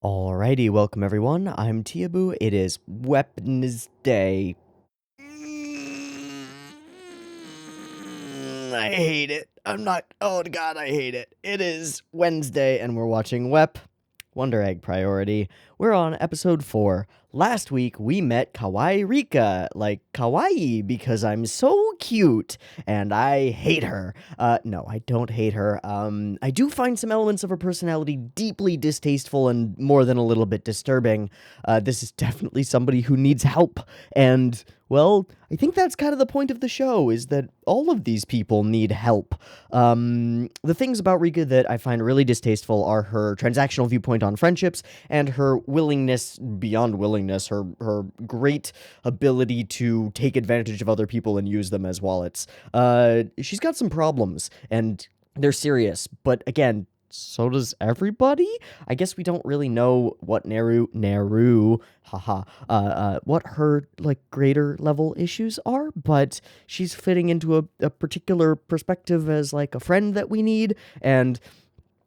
Alrighty, welcome everyone. I'm Teeaboo. It is Wednesday. I hate it. Oh god, I hate it. It is Wednesday and we're watching Wonder Egg Priority. We're on episode 4. Last week we met Kawaii Rika, like kawaii because I'm so cute and I hate her. No, I don't hate her. I do find some elements of her personality deeply distasteful and more than a little bit disturbing. This is definitely somebody who needs help, and well, I think that's kind of the point of the show, is that all of these people need help. The things about Rika that I find really distasteful are her transactional viewpoint on friendships and her willingness, beyond willingness, her great ability to take advantage of other people and use them as wallets. She's got some problems, and they're serious, but again, so does everybody? I guess we don't really know what what her, like, greater level issues are, but she's fitting into a particular perspective as, like, a friend that we need, and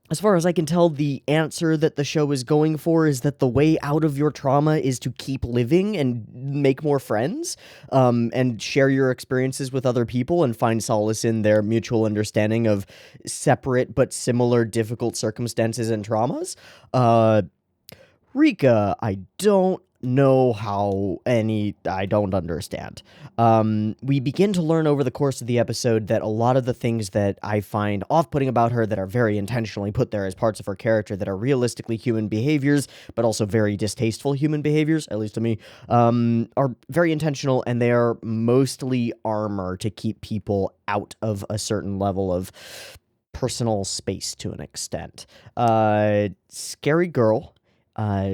as far as I can tell, the answer that the show is going for is that the way out of your trauma is to keep living and make more friends, and share your experiences with other people and find solace in their mutual understanding of separate but similar difficult circumstances and traumas. Rika, I don't know I don't understand. We begin to learn over the course of the episode that a lot of the things that I find off-putting about her, that are very intentionally put there as parts of her character, that are realistically human behaviors, but also very distasteful human behaviors, at least to me, are very intentional, and they are mostly armor to keep people out of a certain level of personal space to an extent. Scary girl,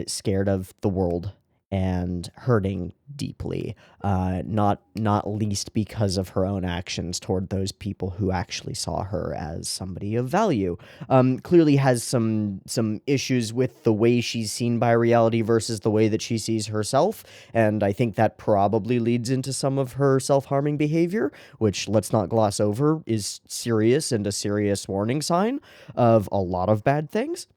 scared of the world and hurting deeply, not least because of her own actions toward those people who actually saw her as somebody of value. Clearly has some issues with the way she's seen by reality versus the way that she sees herself, and I think that probably leads into some of her self-harming behavior, which, let's not gloss over, is serious and a serious warning sign of a lot of bad things.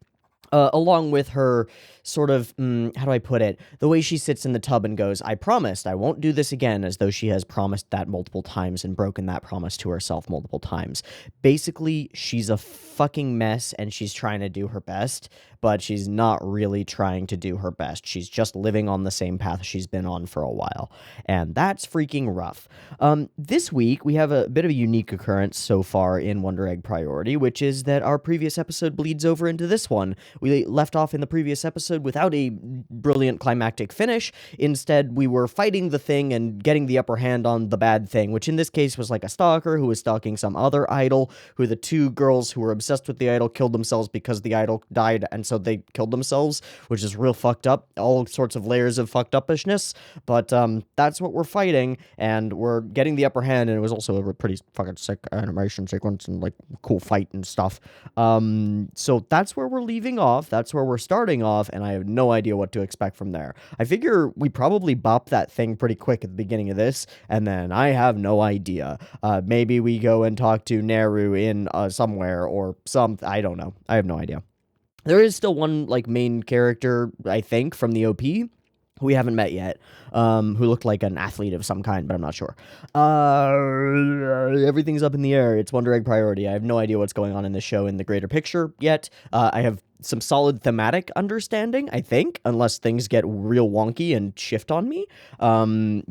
Along with her sort of, how do I put it? The way she sits in the tub and goes, "I promised I won't do this again," as though she has promised that multiple times and broken that promise to herself multiple times. Basically, she's a fucking mess and she's trying to do her best, but she's not really trying to do her best. She's just living on the same path she's been on for a while, and that's freaking rough. This week, we have a bit of a unique occurrence so far in Wonder Egg Priority, which is that our previous episode bleeds over into this one. We left off in the previous episode without a brilliant climactic finish. Instead, we were fighting the thing and getting the upper hand on the bad thing, which in this case was like a stalker who was stalking some other idol, who the two girls who were obsessed with the idol killed themselves because the idol died, and so they killed themselves, which is real fucked up. All sorts of layers of fucked upishness, but that's what we're fighting, and we're getting the upper hand, and it was also a pretty fucking sick animation sequence and, like, cool fight and stuff. So that's where we're leaving off. That's where we're starting off, and I have no idea what to expect from there. I figure we probably bop that thing pretty quick at the beginning of this, and then I have no idea. Maybe we go and talk to Naru in somewhere or I don't know. I have no idea. There is still one, like, main character, I think, from the OP who we haven't met yet, who looked like an athlete of some kind, but I'm not sure. Everything's up in the air. It's Wonder Egg Priority. I have no idea what's going on in the show in the greater picture yet. I have some solid thematic understanding, I think, unless things get real wonky and shift on me.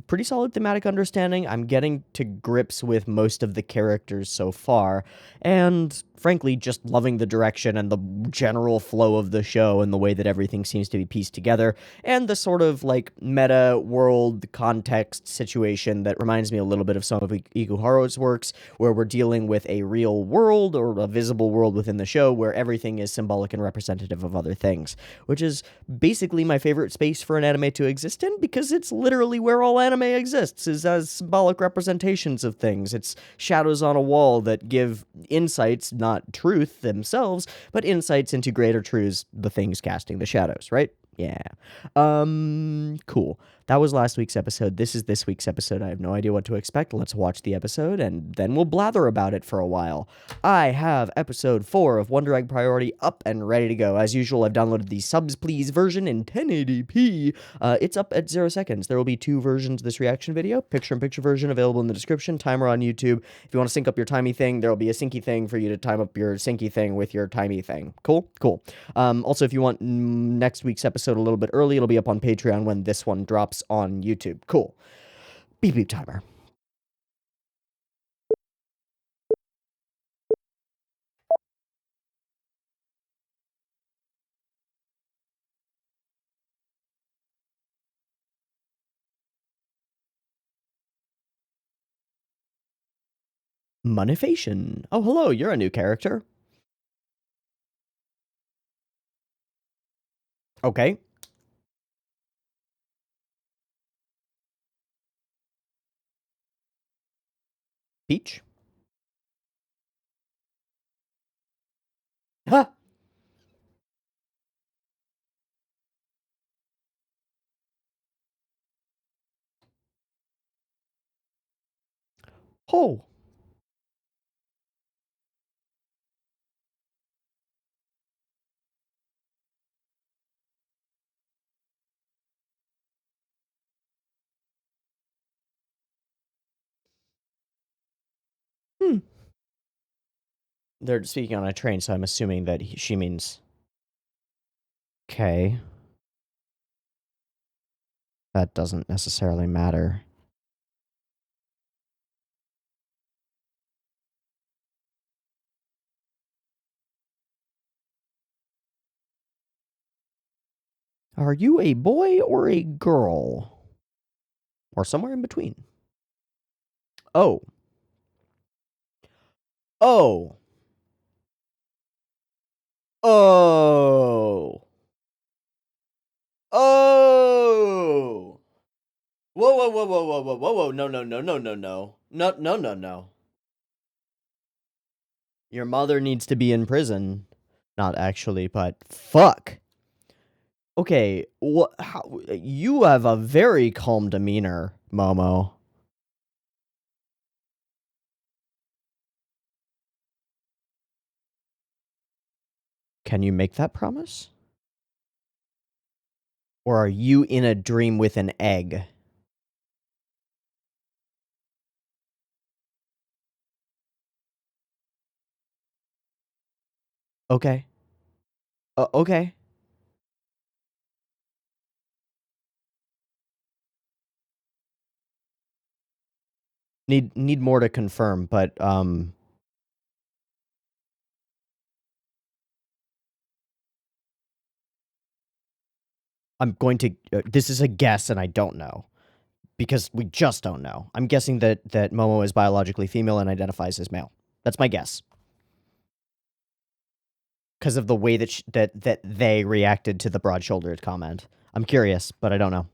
Pretty solid thematic understanding. I'm getting to grips with most of the characters so far, and frankly, just loving the direction and the general flow of the show and the way that everything seems to be pieced together, and the sort of, like, meta world context situation that reminds me a little bit of some of Ikuharu's works, where we're dealing with a real world, or a visible world within the show, where everything is symbolic and representative of other things, which is basically my favorite space for an anime to exist in, because it's literally where all anime exists, is as symbolic representations of things. It's shadows on a wall that give insights, not truth themselves, but insights into greater truths, the things casting the shadows, right? Yeah. Cool. That was last week's episode. This is this week's episode. I have no idea what to expect. Let's watch the episode, and then we'll blather about it for a while. I have episode 4 of Wonder Egg Priority up and ready to go. As usual, I've downloaded the Subs Please version in 1080p. It's up at 0 seconds. There will be 2 versions of this reaction video. Picture-in-picture version available in the description. Timer on YouTube. If you want to sync up your timey thing, there will be a syncy thing for you to time up your syncy thing with your timey thing. Cool? Cool. Also, if you want next week's episode a little bit early, it'll be up on Patreon when this one drops on YouTube. Cool. Beep beep timer. Monifation. Oh, hello, you're a new character. Okay. Peach. Huh. Oh. Hmm. They're speaking on a train, so I'm assuming that she means... Okay. That doesn't necessarily matter. Are you a boy or a girl? Or somewhere in between? Oh. Oh. Oh. Oh. Whoa, whoa, whoa, whoa, whoa, whoa, whoa, whoa. No, no, no, no, no, no. No, no, no, no. Your mother needs to be in prison. Not actually, but fuck. Okay, what? How, you have a very calm demeanor, Momo. Can you make that promise? Or are you in a dream with an egg? Okay. Okay. Need more to confirm, but I'm going to. This is a guess, and I don't know because we just don't know. I'm guessing that Momo is biologically female and identifies as male. That's my guess. Because of the way that that they reacted to the broad-shouldered comment. I'm curious, but I don't know.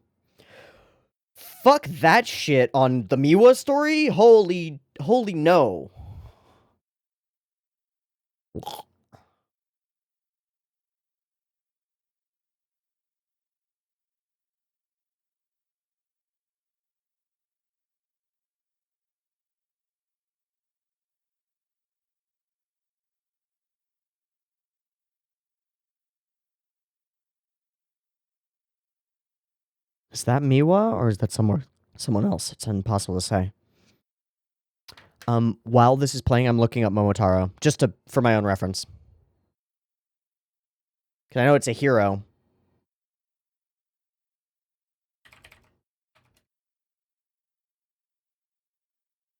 Fuck that shit on the Miwa story? Holy no. Is that Miwa, or is that someone else? It's impossible to say. While this is playing, I'm looking up Momotaro, just for my own reference. Because I know it's a hero.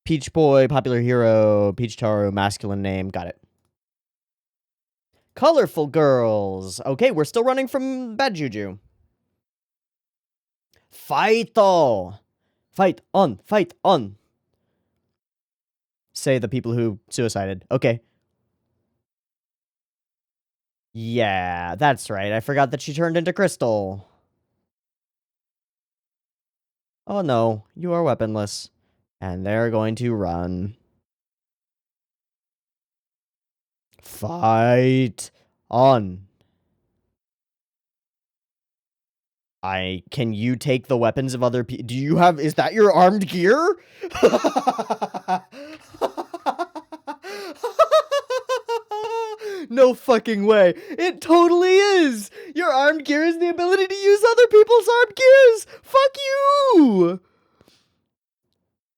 Peach Boy, popular hero, Peach Taro, masculine name, got it. Colorful girls. Okay, we're still running from bad juju. Fight though. Fight on. Say the people who suicided. Okay. Yeah, that's right. I forgot that she turned into Crystal. Oh no, you are weaponless. And they're going to run. Fight on. Can you take the weapons of other people? Is that your armed gear? No fucking way. It totally is. Your armed gear is the ability to use other people's armed gears. Fuck you.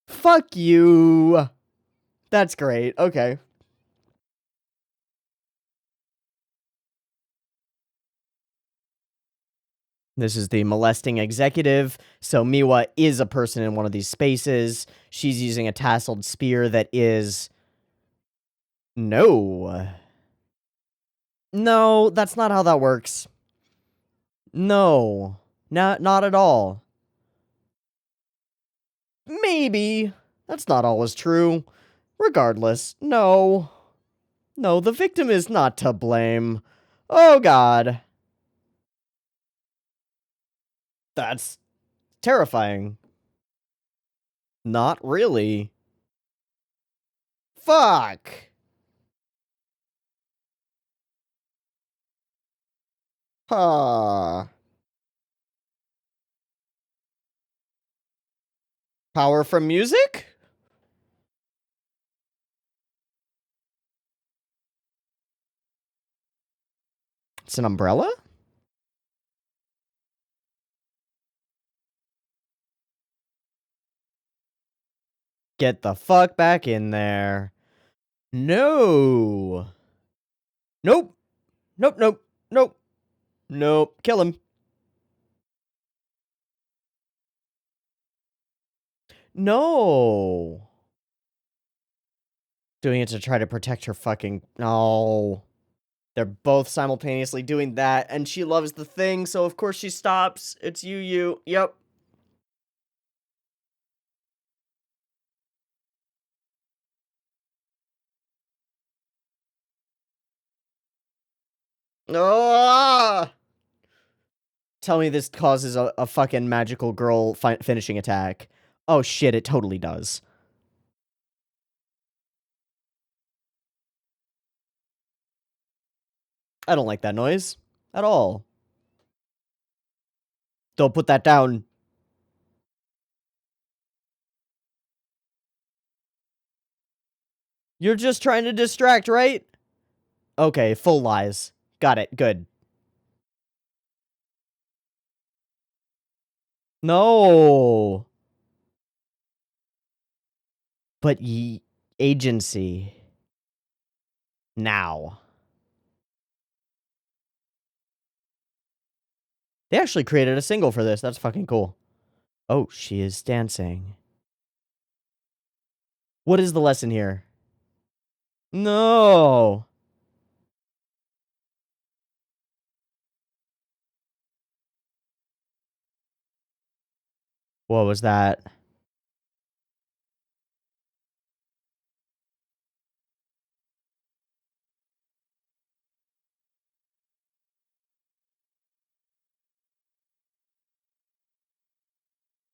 Fuck you. That's great. Okay. This is the molesting executive. So Miwa is a person in one of these spaces. She's using a tasseled spear that is... No. No, that's not how that works. No. Not at all. Maybe. That's not always true. Regardless, no. No, the victim is not to blame. Oh god. That's terrifying. Not really. Fuck. Huh. Power from music? It's an umbrella? Get the fuck back in there. No. Nope. Nope, nope, nope. Nope. Kill him. No. Doing it to try to protect her fucking... No. They're both simultaneously doing that, and she loves the thing, so of course she stops. It's Yu. Yep. Ah! Tell me this causes a fucking magical girl finishing attack. Oh shit, it totally does. I don't like that noise. At all. Don't put that down. You're just trying to distract, right? Okay, full lies. Got it, good. No. But agency. Now. They actually created a single for this. That's fucking cool. Oh, she is dancing. What is the lesson here? No. What was that?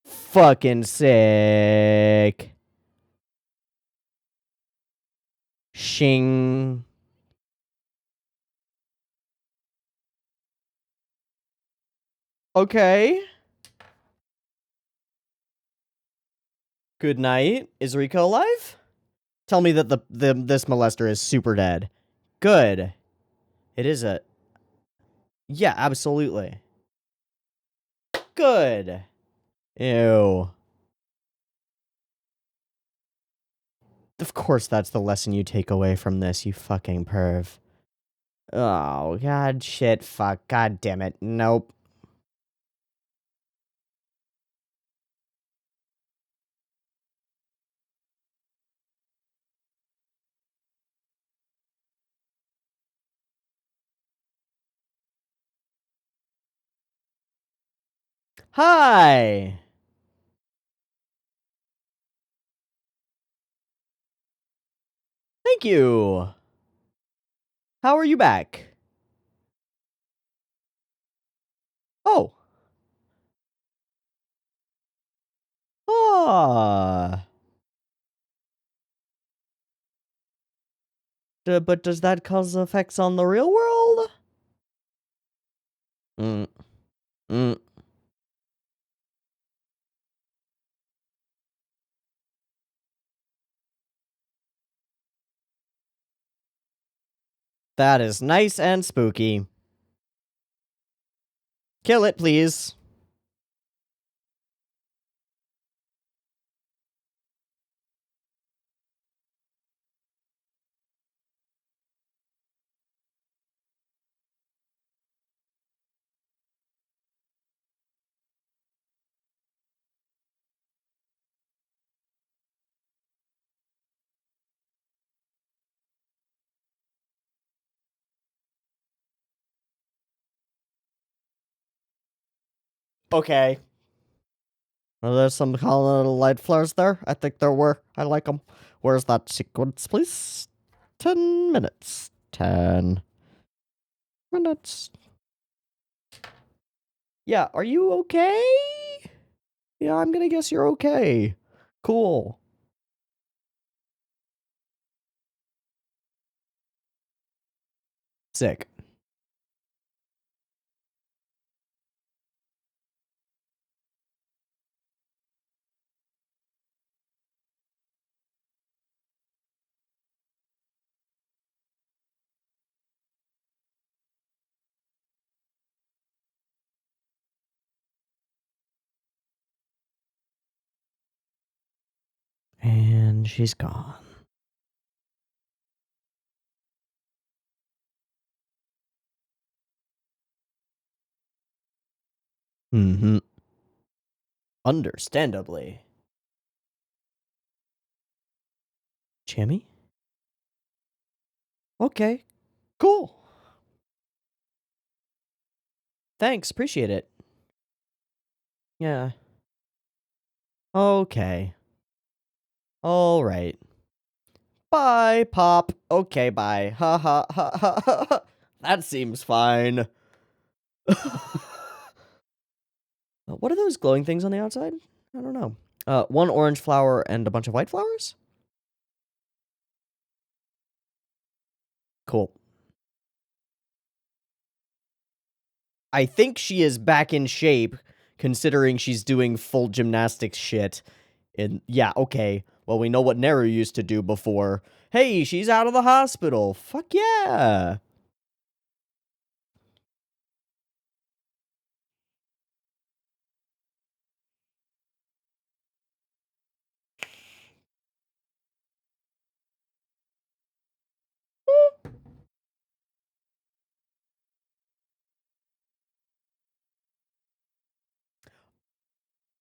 Fucking sick. Shing. Okay. Good night. Is Rika alive? Tell me that this molester is super dead. Good. It is a... Yeah, absolutely. Good. Ew. Of course that's the lesson you take away from this, you fucking perv. Oh, god, shit, fuck, god damn it. Nope. Hi! Thank you! How are you back? Oh. Ah. But does that cause effects on the real world? Mm. That is nice and spooky. Kill it, please. Okay. Are there some little light flares there? I think there were. I like them. Where's that sequence, please? 10 minutes. 10 minutes. Yeah, are you okay? Yeah, I'm gonna guess you're okay. Cool. Sick. And she's gone. Mm-hmm. Understandably. Jimmy? Okay. Cool. Thanks. Appreciate it. Yeah. Okay. All right. Bye, Pop. Okay, bye. Ha ha ha ha ha. Ha. That seems fine. What are those glowing things on the outside? I don't know. One orange flower and a bunch of white flowers? Cool. I think she is back in shape, considering she's doing full gymnastics shit. And yeah, okay. Well, we know what Neru used to do before. Hey, she's out of the hospital. Fuck yeah.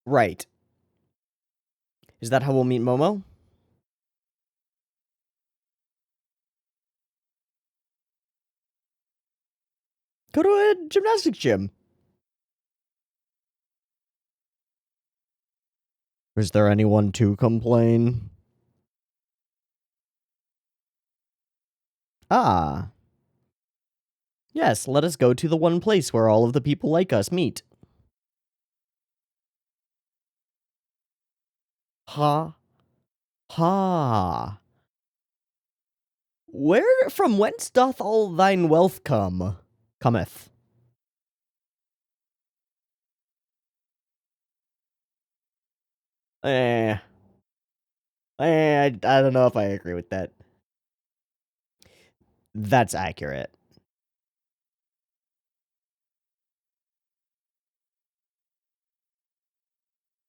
Right. Is that how we'll meet Momo? Go to a gymnastics gym. Is there anyone to complain? Ah. Yes, let us go to the one place where all of the people like us meet. Ha. Ha. Where from whence doth all thine wealth come? Cometh. Eh. I don't know if I agree with that. That's accurate.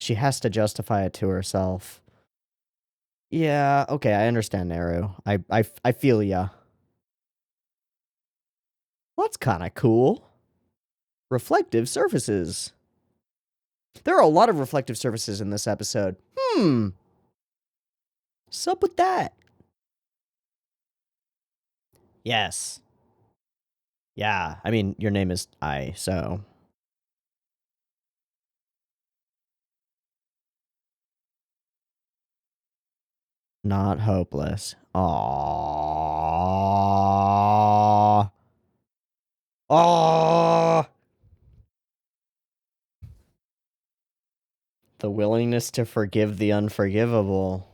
She has to justify it to herself. Yeah, okay, I understand, Naru. I feel ya. Well, that's kind of cool. Reflective surfaces. There are a lot of reflective surfaces in this episode. What's up with that? Yes. Yeah, I mean, your name is I, so. Not hopeless. Aww. Aww. The willingness to forgive the unforgivable.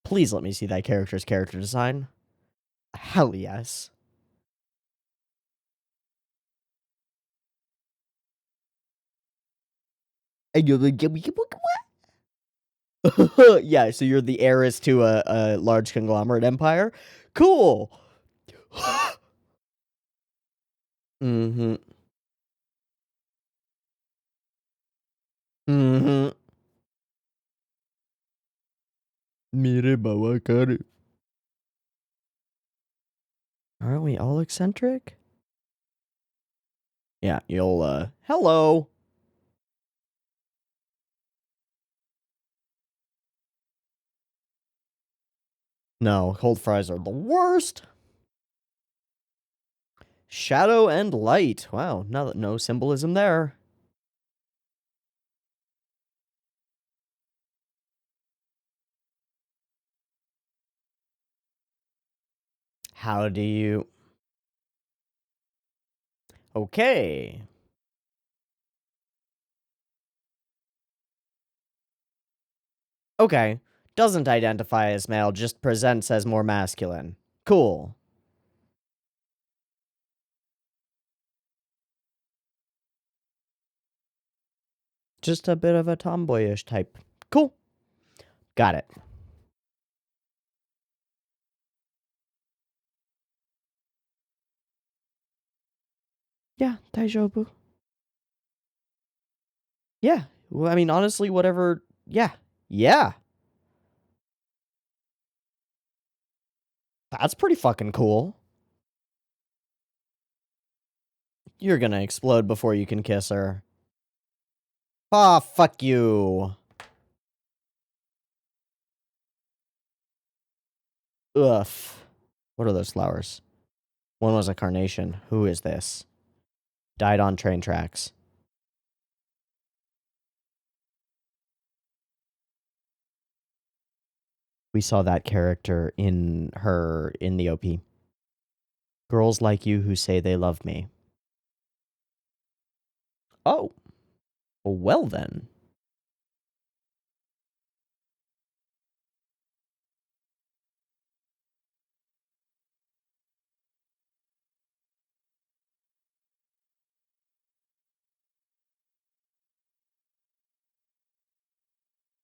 Please let me see that character's character design. Hell yes. And you're like, yeah, so you're the heiress to a large conglomerate empire? Cool. Mm-hmm. Mm-hmm. Mireba wakaru. Aren't we all eccentric? Yeah, you'll, hello. No, cold fries are the worst. Shadow and light. Wow, no symbolism there. How do you... Okay. Okay. Doesn't identify as male, just presents as more masculine. Cool. Just a bit of a tomboyish type. Cool. Got it. Yeah, Taijobu. Yeah. Well, I mean, honestly, whatever. Yeah. Yeah. That's pretty fucking cool. You're gonna explode before you can kiss her. Ah, fuck you. Ugh. What are those flowers? One was a carnation. Who is this? Died on train tracks. We saw that character in the OP. Girls like you who say they love me. Oh. Well then.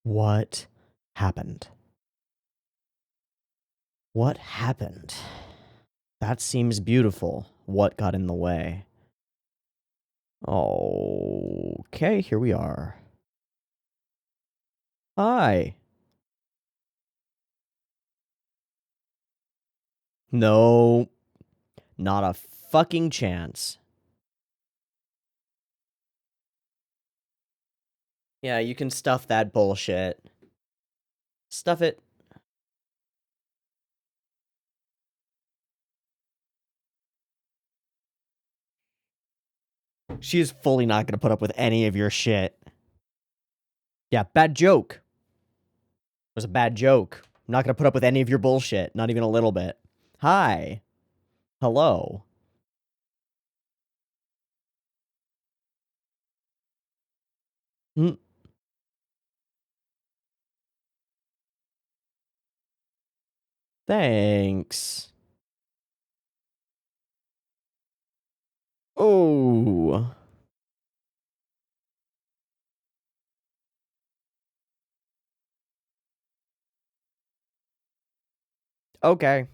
What happened? What happened? That seems beautiful. What got in the way? Okay, here we are. Hi. No, not a fucking chance. Yeah, you can stuff that bullshit. Stuff it. She is fully not gonna put up with any of your shit. Yeah, bad joke. It was a bad joke. I'm not gonna put up with any of your bullshit. Not even a little bit. Hi. Hello. Mm, thanks. Oh. Okay.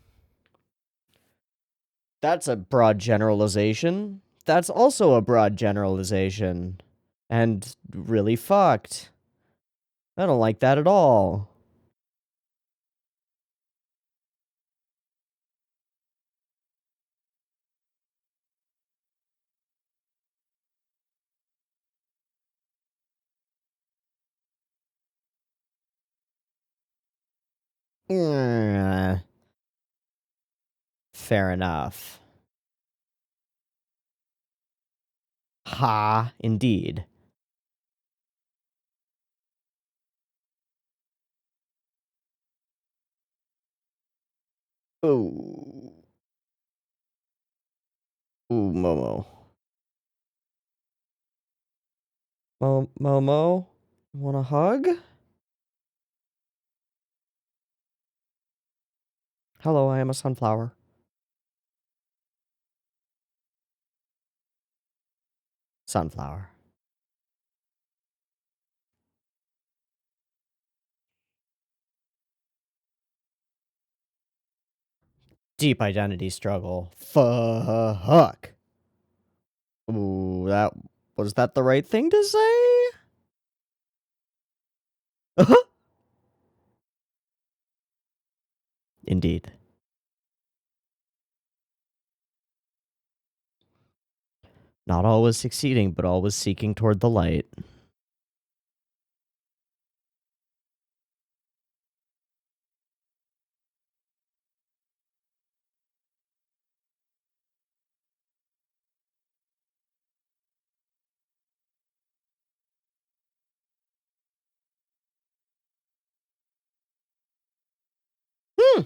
That's a broad generalization. That's also a broad generalization. And really fucked. I don't like that at all. Eh, fair enough. Ha, indeed. Ooh. Ooh, Momo. Momo? Want a hug? Hello, I am a sunflower. Sunflower. Deep identity struggle. Fuck. Ooh, was that the right thing to say? Indeed. Not always succeeding, but always seeking toward the light. Hmm.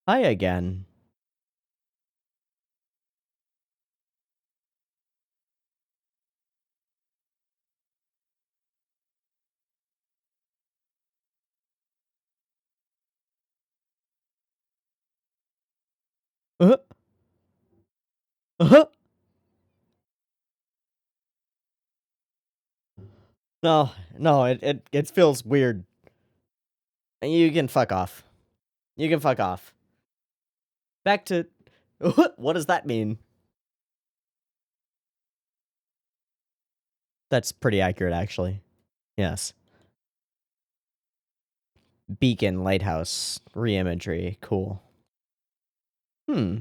Hi again. Uh-huh. Uh-huh. No, no, it feels weird. You can fuck off. You can fuck off. Back to what does that mean? That's pretty accurate, actually. Yes. Beacon, lighthouse, reimagery. Cool. Hmm.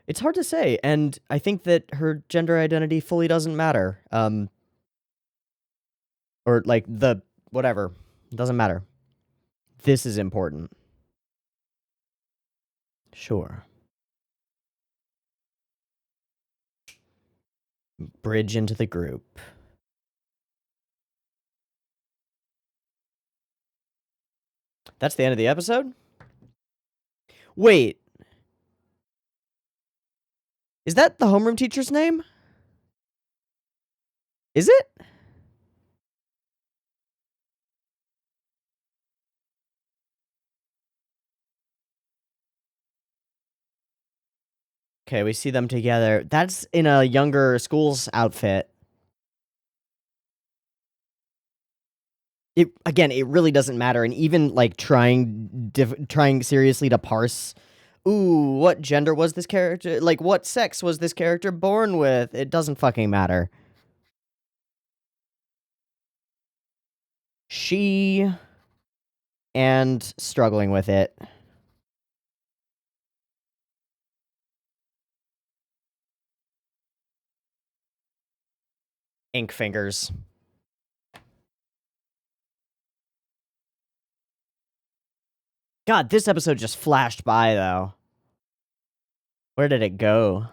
It's hard to say, and I think that her gender identity fully doesn't matter. Or like the whatever. Doesn't matter. This is important. Sure. Bridge into the group. That's the end of the episode? Wait. Is that the homeroom teacher's name? Is it? Okay, we see them together. That's in a younger school's outfit. It really doesn't matter, and even, like, trying seriously to parse, "Ooh, what gender was this character like, what sex was this character born with?" It doesn't fucking matter. She and struggling with it. Ink fingers. God, this episode just flashed by, though. Where did it go?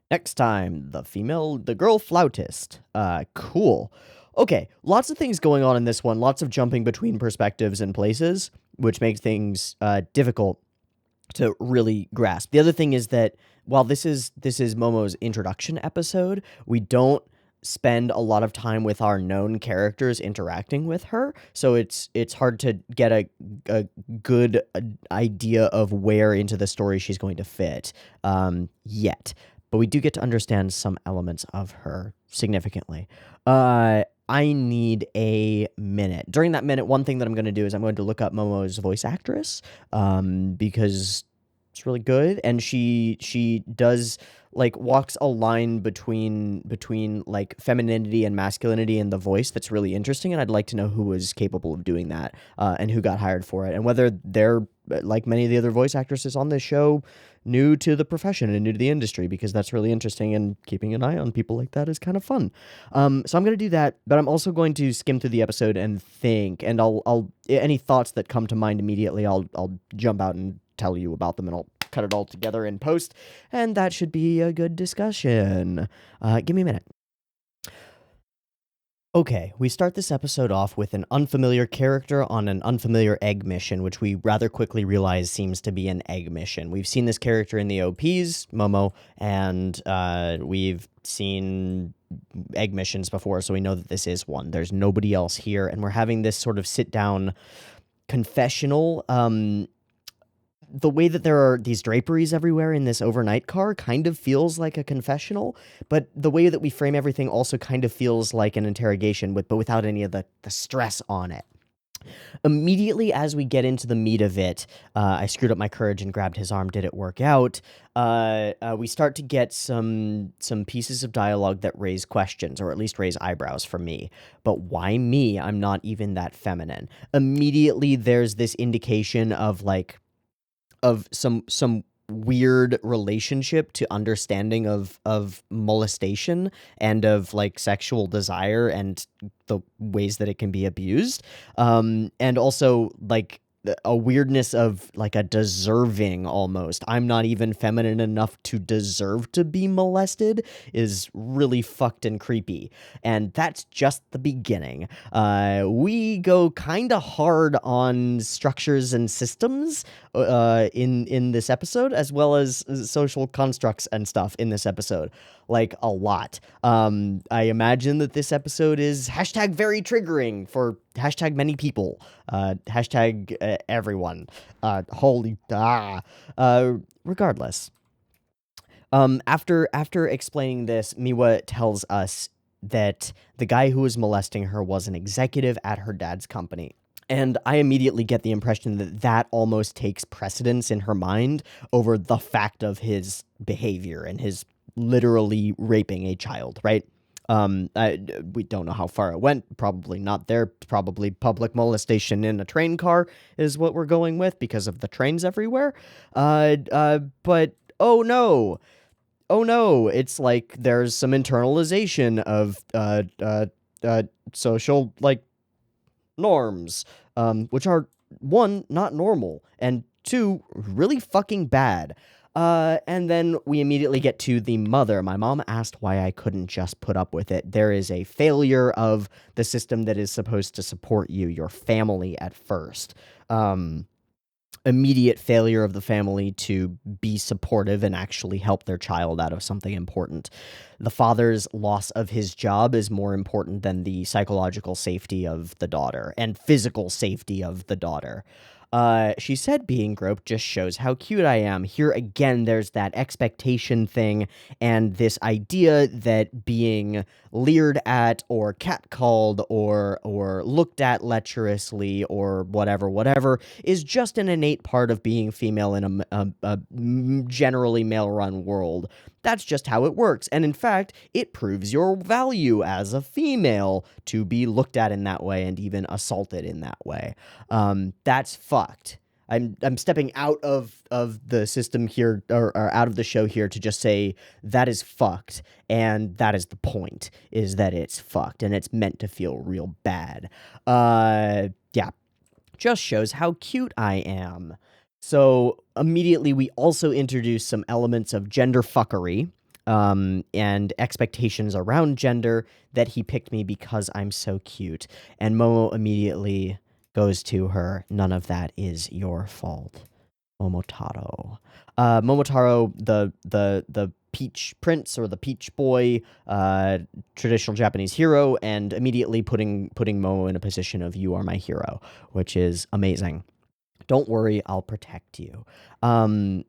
Next time, the girl flautist. Cool. Okay, lots of things going on in this one, lots of jumping between perspectives and places, which makes things difficult to really grasp. The other thing is that while this is Momo's introduction episode, we don't spend a lot of time with our known characters interacting with her, so it's hard to get a good idea of where into the story she's going to fit yet. But we do get to understand some elements of her significantly. I need a minute. During that minute, one thing that I'm going to do is I'm going to look up Momo's voice actress, because it's really good, and she does like walks a line between like femininity and masculinity in the voice that's really interesting, and I'd like to know who was capable of doing that, and who got hired for it, and whether they're like many of the other voice actresses on this show new to the profession and new to the industry, because that's really interesting, and keeping an eye on people like that is kind of fun. So I'm going to do that, but I'm also going to skim through the episode and think, and I'll any thoughts that come to mind immediately, I'll jump out and tell you about them, and I'll cut it all together in post, and that should be a good discussion. Give me a minute. Okay, we start this episode off with an unfamiliar character on an unfamiliar egg mission, which we rather quickly realize seems to be an egg mission. We've seen this character in the OPs, Momo, and we've seen egg missions before, so we know that this is one. There's nobody else here, and we're having this sort of sit-down confessional. The way that there are these draperies everywhere in this overnight car kind of feels like a confessional, but the way that we frame everything also kind of feels like an interrogation, but without any of the stress on it. Immediately as we get into the meat of it, I screwed up my courage and grabbed his arm. Did it work out? We start to get some pieces of dialogue that raise questions, or at least raise eyebrows for me. But why me? I'm not even that feminine. Immediately there's this indication of some weird relationship to understanding of molestation and of like sexual desire and the ways that it can be abused, and also like a weirdness of like a deserving almost. I'm not even feminine enough to deserve to be molested is really fucked and creepy, and that's just the beginning. We go kind of hard on structures and systems in this episode, as well as social constructs and stuff in this episode, like a lot. I imagine that this episode is hashtag very triggering for hashtag many people, hashtag everyone. Regardless, after explaining this, Miwa tells us that the guy who was molesting her was an executive at her dad's company. And I immediately get the impression that that almost takes precedence in her mind over the fact of his behavior and his literally raping a child, right? We don't know how far it went. Probably not there. Probably public molestation in a train car is what we're going with because of the trains everywhere. But oh no. Oh no, it's like there's some internalization of social like norms, which are, one, not normal, and two, really fucking bad. And then we immediately get to the mother. My mom asked why I couldn't just put up with it. There is a failure of the system that is supposed to support you, your family at first. Immediate failure of the family to be supportive and actually help their child out of something important. The father's loss of his job is more important than the psychological safety of the daughter and physical safety of the daughter. She said being groped just shows how cute I am. Here again, there's that expectation thing and this idea that being leered at or catcalled or looked at lecherously or whatever is just an innate part of being female in a generally male-run world. That's just how it works. And in fact, it proves your value as a female to be looked at in that way and even assaulted in that way. That's fucked. I'm stepping out of the system here, or out of the show here, to just say that is fucked, and that is the point, is that it's fucked, and it's meant to feel real bad. Yeah, just shows how cute I am. So immediately we also introduce some elements of gender fuckery, and expectations around gender, that he picked me because I'm so cute. And Momo immediately goes to her, none of that is your fault. Momotaro. Momotaro, the Peach Prince, or the Peach Boy, traditional Japanese hero, and immediately putting Momo in a position of you are my hero, which is amazing. Don't worry, I'll protect you. And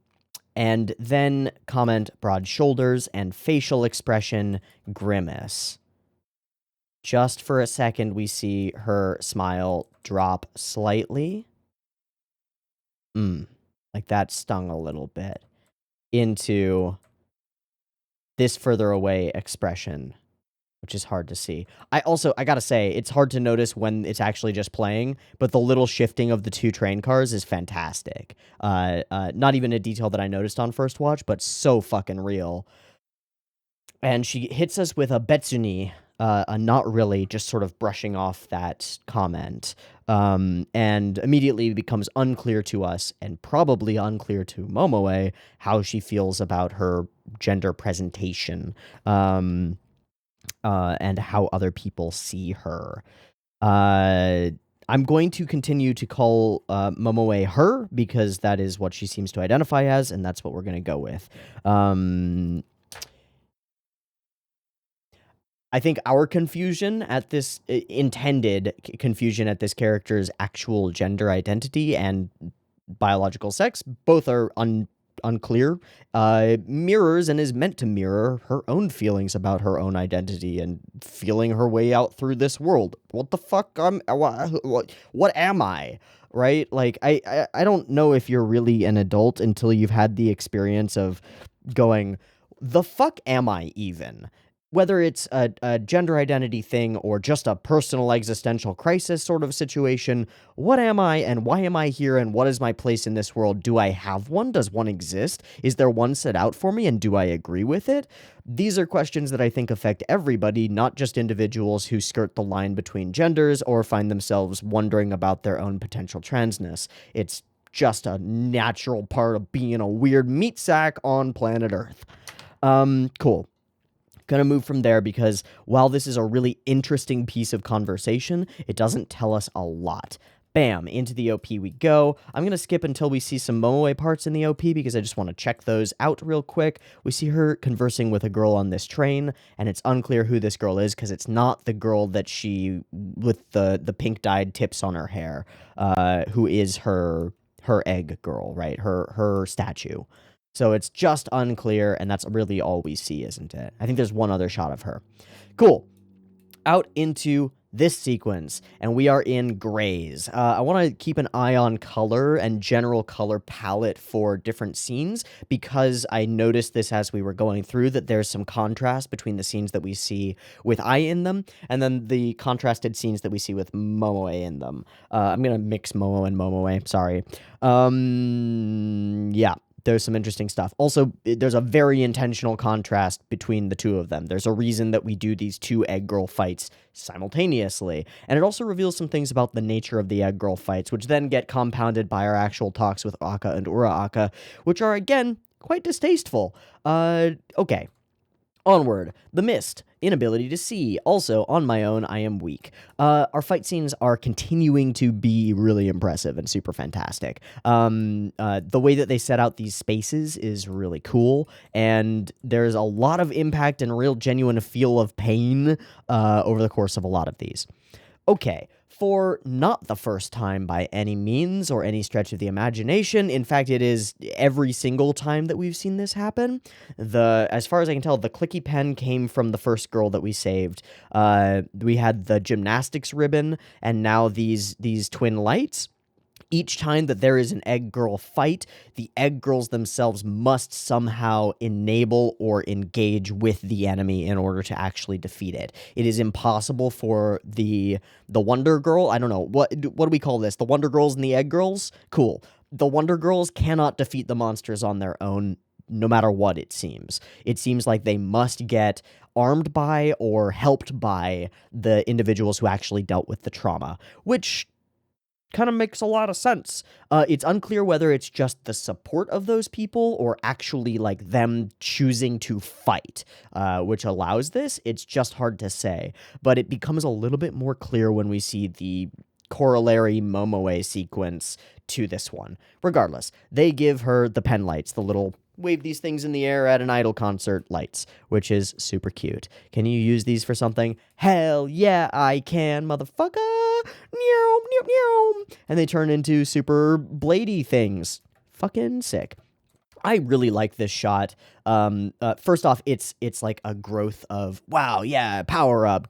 then comment broad shoulders and facial expression grimace. Just for a second, we see her smile drop slightly. Like that stung a little bit. Into this further away expression, which is hard to see. I gotta say, it's hard to notice when it's actually just playing, but the little shifting of the two train cars is fantastic. Not even a detail that I noticed on first watch, but so fucking real. And she hits us with a betsuni, a not really, just sort of brushing off that comment. And immediately it becomes unclear to us, and probably unclear to Momoe, how she feels about her gender presentation. and how other people see her. I'm going to continue to call Momoe her because that is what she seems to identify as, and that's what we're going to go with. I think our confusion at this intended confusion at this character's actual gender identity and biological sex both are unclear. Mirrors and is meant to mirror her own feelings about her own identity and feeling her way out through this world. What the fuck? What am I? Right? Like I don't know if you're really an adult until you've had the experience of going, the fuck am I even? Whether it's a gender identity thing or just a personal existential crisis sort of situation, what am I and why am I here and what is my place in this world? Do I have one? Does one exist? Is there one set out for me and do I agree with it? These are questions that I think affect everybody, not just individuals who skirt the line between genders or find themselves wondering about their own potential transness. It's just a natural part of being a weird meat sack on planet Earth. Cool. Gonna move from there because while this is a really interesting piece of conversation, it doesn't tell us a lot. Bam, into the OP we go. I'm gonna skip until we see some Momoe parts in the OP because I just want to check those out real quick. We see her conversing with a girl on this train, and it's unclear who this girl is because it's not the girl that she, with the pink dyed tips on her hair, who is her egg girl, right? Her statue. So it's just unclear, and that's really all we see, isn't it? I think there's one other shot of her. Cool. Out into this sequence, and we are in grays. I want to keep an eye on color and general color palette for different scenes because I noticed this as we were going through, that there's some contrast between the scenes that we see with Ai in them and then the contrasted scenes that we see with Momoe in them. I'm going to mix Momo and Momoe, sorry. Yeah. There's some interesting stuff. Also, there's a very intentional contrast between the two of them. There's a reason that we do these two egg girl fights simultaneously. And it also reveals some things about the nature of the egg girl fights, which then get compounded by our actual talks with Aka and Ura-Aka, which are, again, quite distasteful. Okay. Onward. The Mist. Inability to see. Also, on my own, I am weak. Our fight scenes are continuing to be really impressive and super fantastic. The way that they set out these spaces is really cool, and there's a lot of impact and real genuine feel of pain over the course of a lot of these. Okay. For not the first time by any means or any stretch of the imagination. In fact, it is every single time that we've seen this happen. As far as I can tell, the clicky pen came from the first girl that we saved. We had the gymnastics ribbon, and now these twin lights. Each time that there is an egg girl fight, the egg girls themselves must somehow enable or engage with the enemy in order to actually defeat it. It is impossible for the Wonder Girl, I don't know, what do we call this? The Wonder Girls and the Egg Girls? Cool. The Wonder Girls cannot defeat the monsters on their own, no matter what it seems. It seems like they must get armed by or helped by the individuals who actually dealt with the trauma, which kind of makes a lot of sense. It's unclear whether it's just the support of those people or actually like them choosing to fight, which allows this. It's just hard to say, but it becomes a little bit more clear when we see the corollary Momoe sequence to this one. Regardless, they give her the pen lights, the little wave these things in the air at an idol concert lights, which is super cute. Can you use these for something? Hell yeah, I can, motherfucker! Meow, meow, meow. And they turn into super bladey things. Fucking sick. I really like this shot. First off, it's like a growth of, wow, yeah, power up,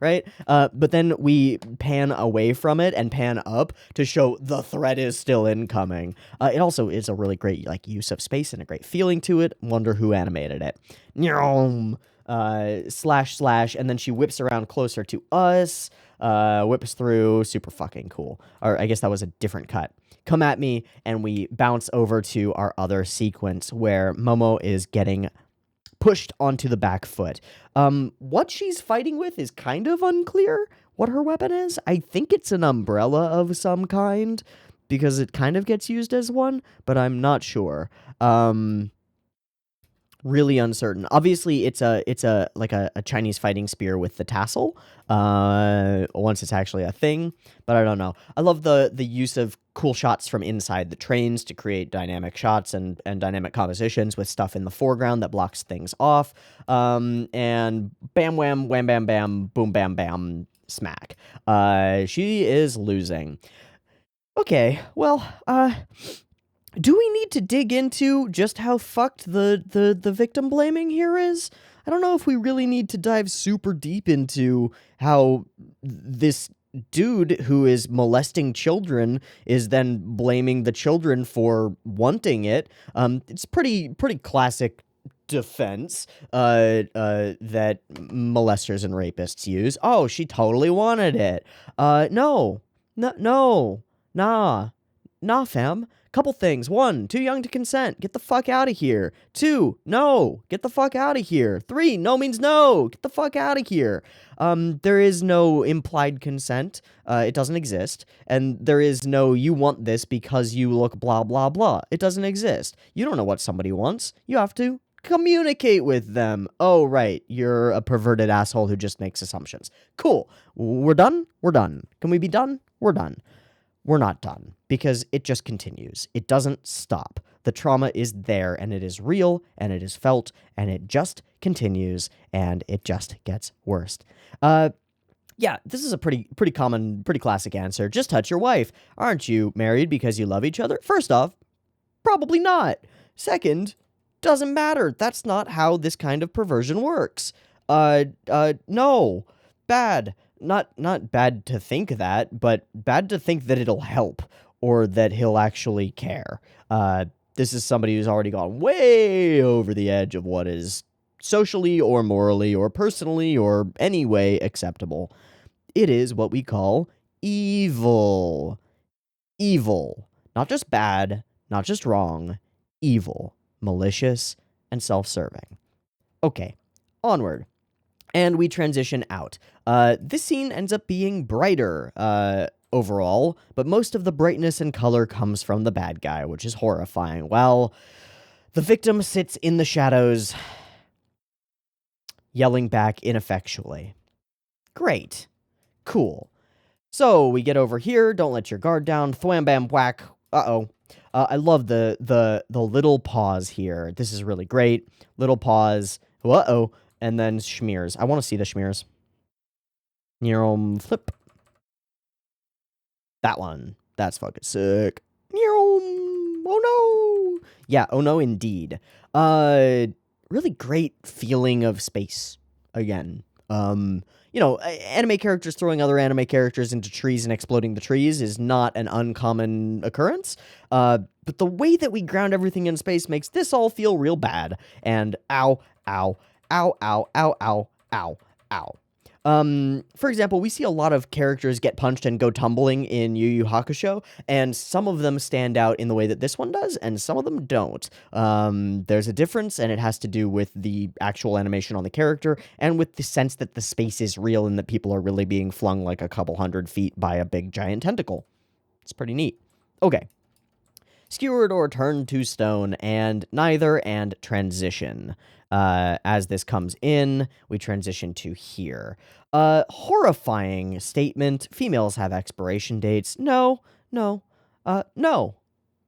right? But then we pan away from it and pan up to show the threat is still incoming. It also is a really great like use of space and a great feeling to it. Wonder who animated it. Slash, and then she whips around closer to us, whips through, super fucking cool. Or I guess that was a different cut. Come at me, and we bounce over to our other sequence where Momo is getting pushed onto the back foot. What she's fighting with is kind of unclear what her weapon is. I think it's an umbrella of some kind, because it kind of gets used as one, but I'm not sure. Really uncertain. Obviously, it's like a Chinese fighting spear with the tassel. Once it's actually a thing, but I don't know. I love the use of cool shots from inside the trains to create dynamic shots and dynamic compositions with stuff in the foreground that blocks things off. And bam wham wham bam bam boom bam bam smack. She is losing. Okay, well, do we need to dig into just how fucked the victim blaming here is? I don't know if we really need to dive super deep into how this dude who is molesting children is then blaming the children for wanting it. It's pretty classic defense that molesters and rapists use. Oh, she totally wanted it. No, nah, fam. Couple things. 1, too young to consent. Get the fuck out of here. 2, no. Get the fuck out of here. 3, no means no. Get the fuck out of here. There is no implied consent. It doesn't exist. And there is no you want this because you look blah, blah, blah. It doesn't exist. You don't know what somebody wants. You have to communicate with them. Oh, right. You're a perverted asshole who just makes assumptions. Cool. We're done? We're done. Can we be done? We're done. We're not done, because it just continues. It doesn't stop. The trauma is there, and it is real, and it is felt, and it just continues, and it just gets worse. Yeah, this is a pretty common, pretty classic answer. Just touch your wife. Aren't you married because you love each other? First off, probably not. Second, doesn't matter. That's not how this kind of perversion works. No. Bad. Not bad to think that, but bad to think that it'll help or that he'll actually care. This is somebody who's already gone way over the edge of what is socially or morally or personally or any way acceptable. It is what we call evil. Evil. Not just bad, not just wrong, evil, malicious, and self-serving. Okay, onward. And we transition out. This scene ends up being brighter overall, but most of the brightness and color comes from the bad guy, which is horrifying. While the victim sits in the shadows, yelling back ineffectually. Great. Cool. So we get over here. Don't let your guard down. Thwam bam whack. Uh-oh. I love the little pause here. This is really great. Little pause. Uh-oh. And then schmears. I want to see the schmears. Flip. That one. That's fucking sick. Oh no. Yeah, oh no indeed. Really great feeling of space again. Anime characters throwing other anime characters into trees and exploding the trees is not an uncommon occurrence. But the way that we ground everything in space makes this all feel real bad. And ow, ow, ow, ow, ow, ow, ow, ow. For example, we see a lot of characters get punched and go tumbling in Yu Hakusho, and some of them stand out in the way that this one does, and some of them don't. There's a difference, and it has to do with the actual animation on the character, and with the sense that the space is real and that people are really being flung like a couple 100 feet by a big giant tentacle. It's pretty neat. Okay. Skewered or turned to stone, and neither, and transition. As this comes in, we transition to here. Horrifying statement. Females have expiration dates. No.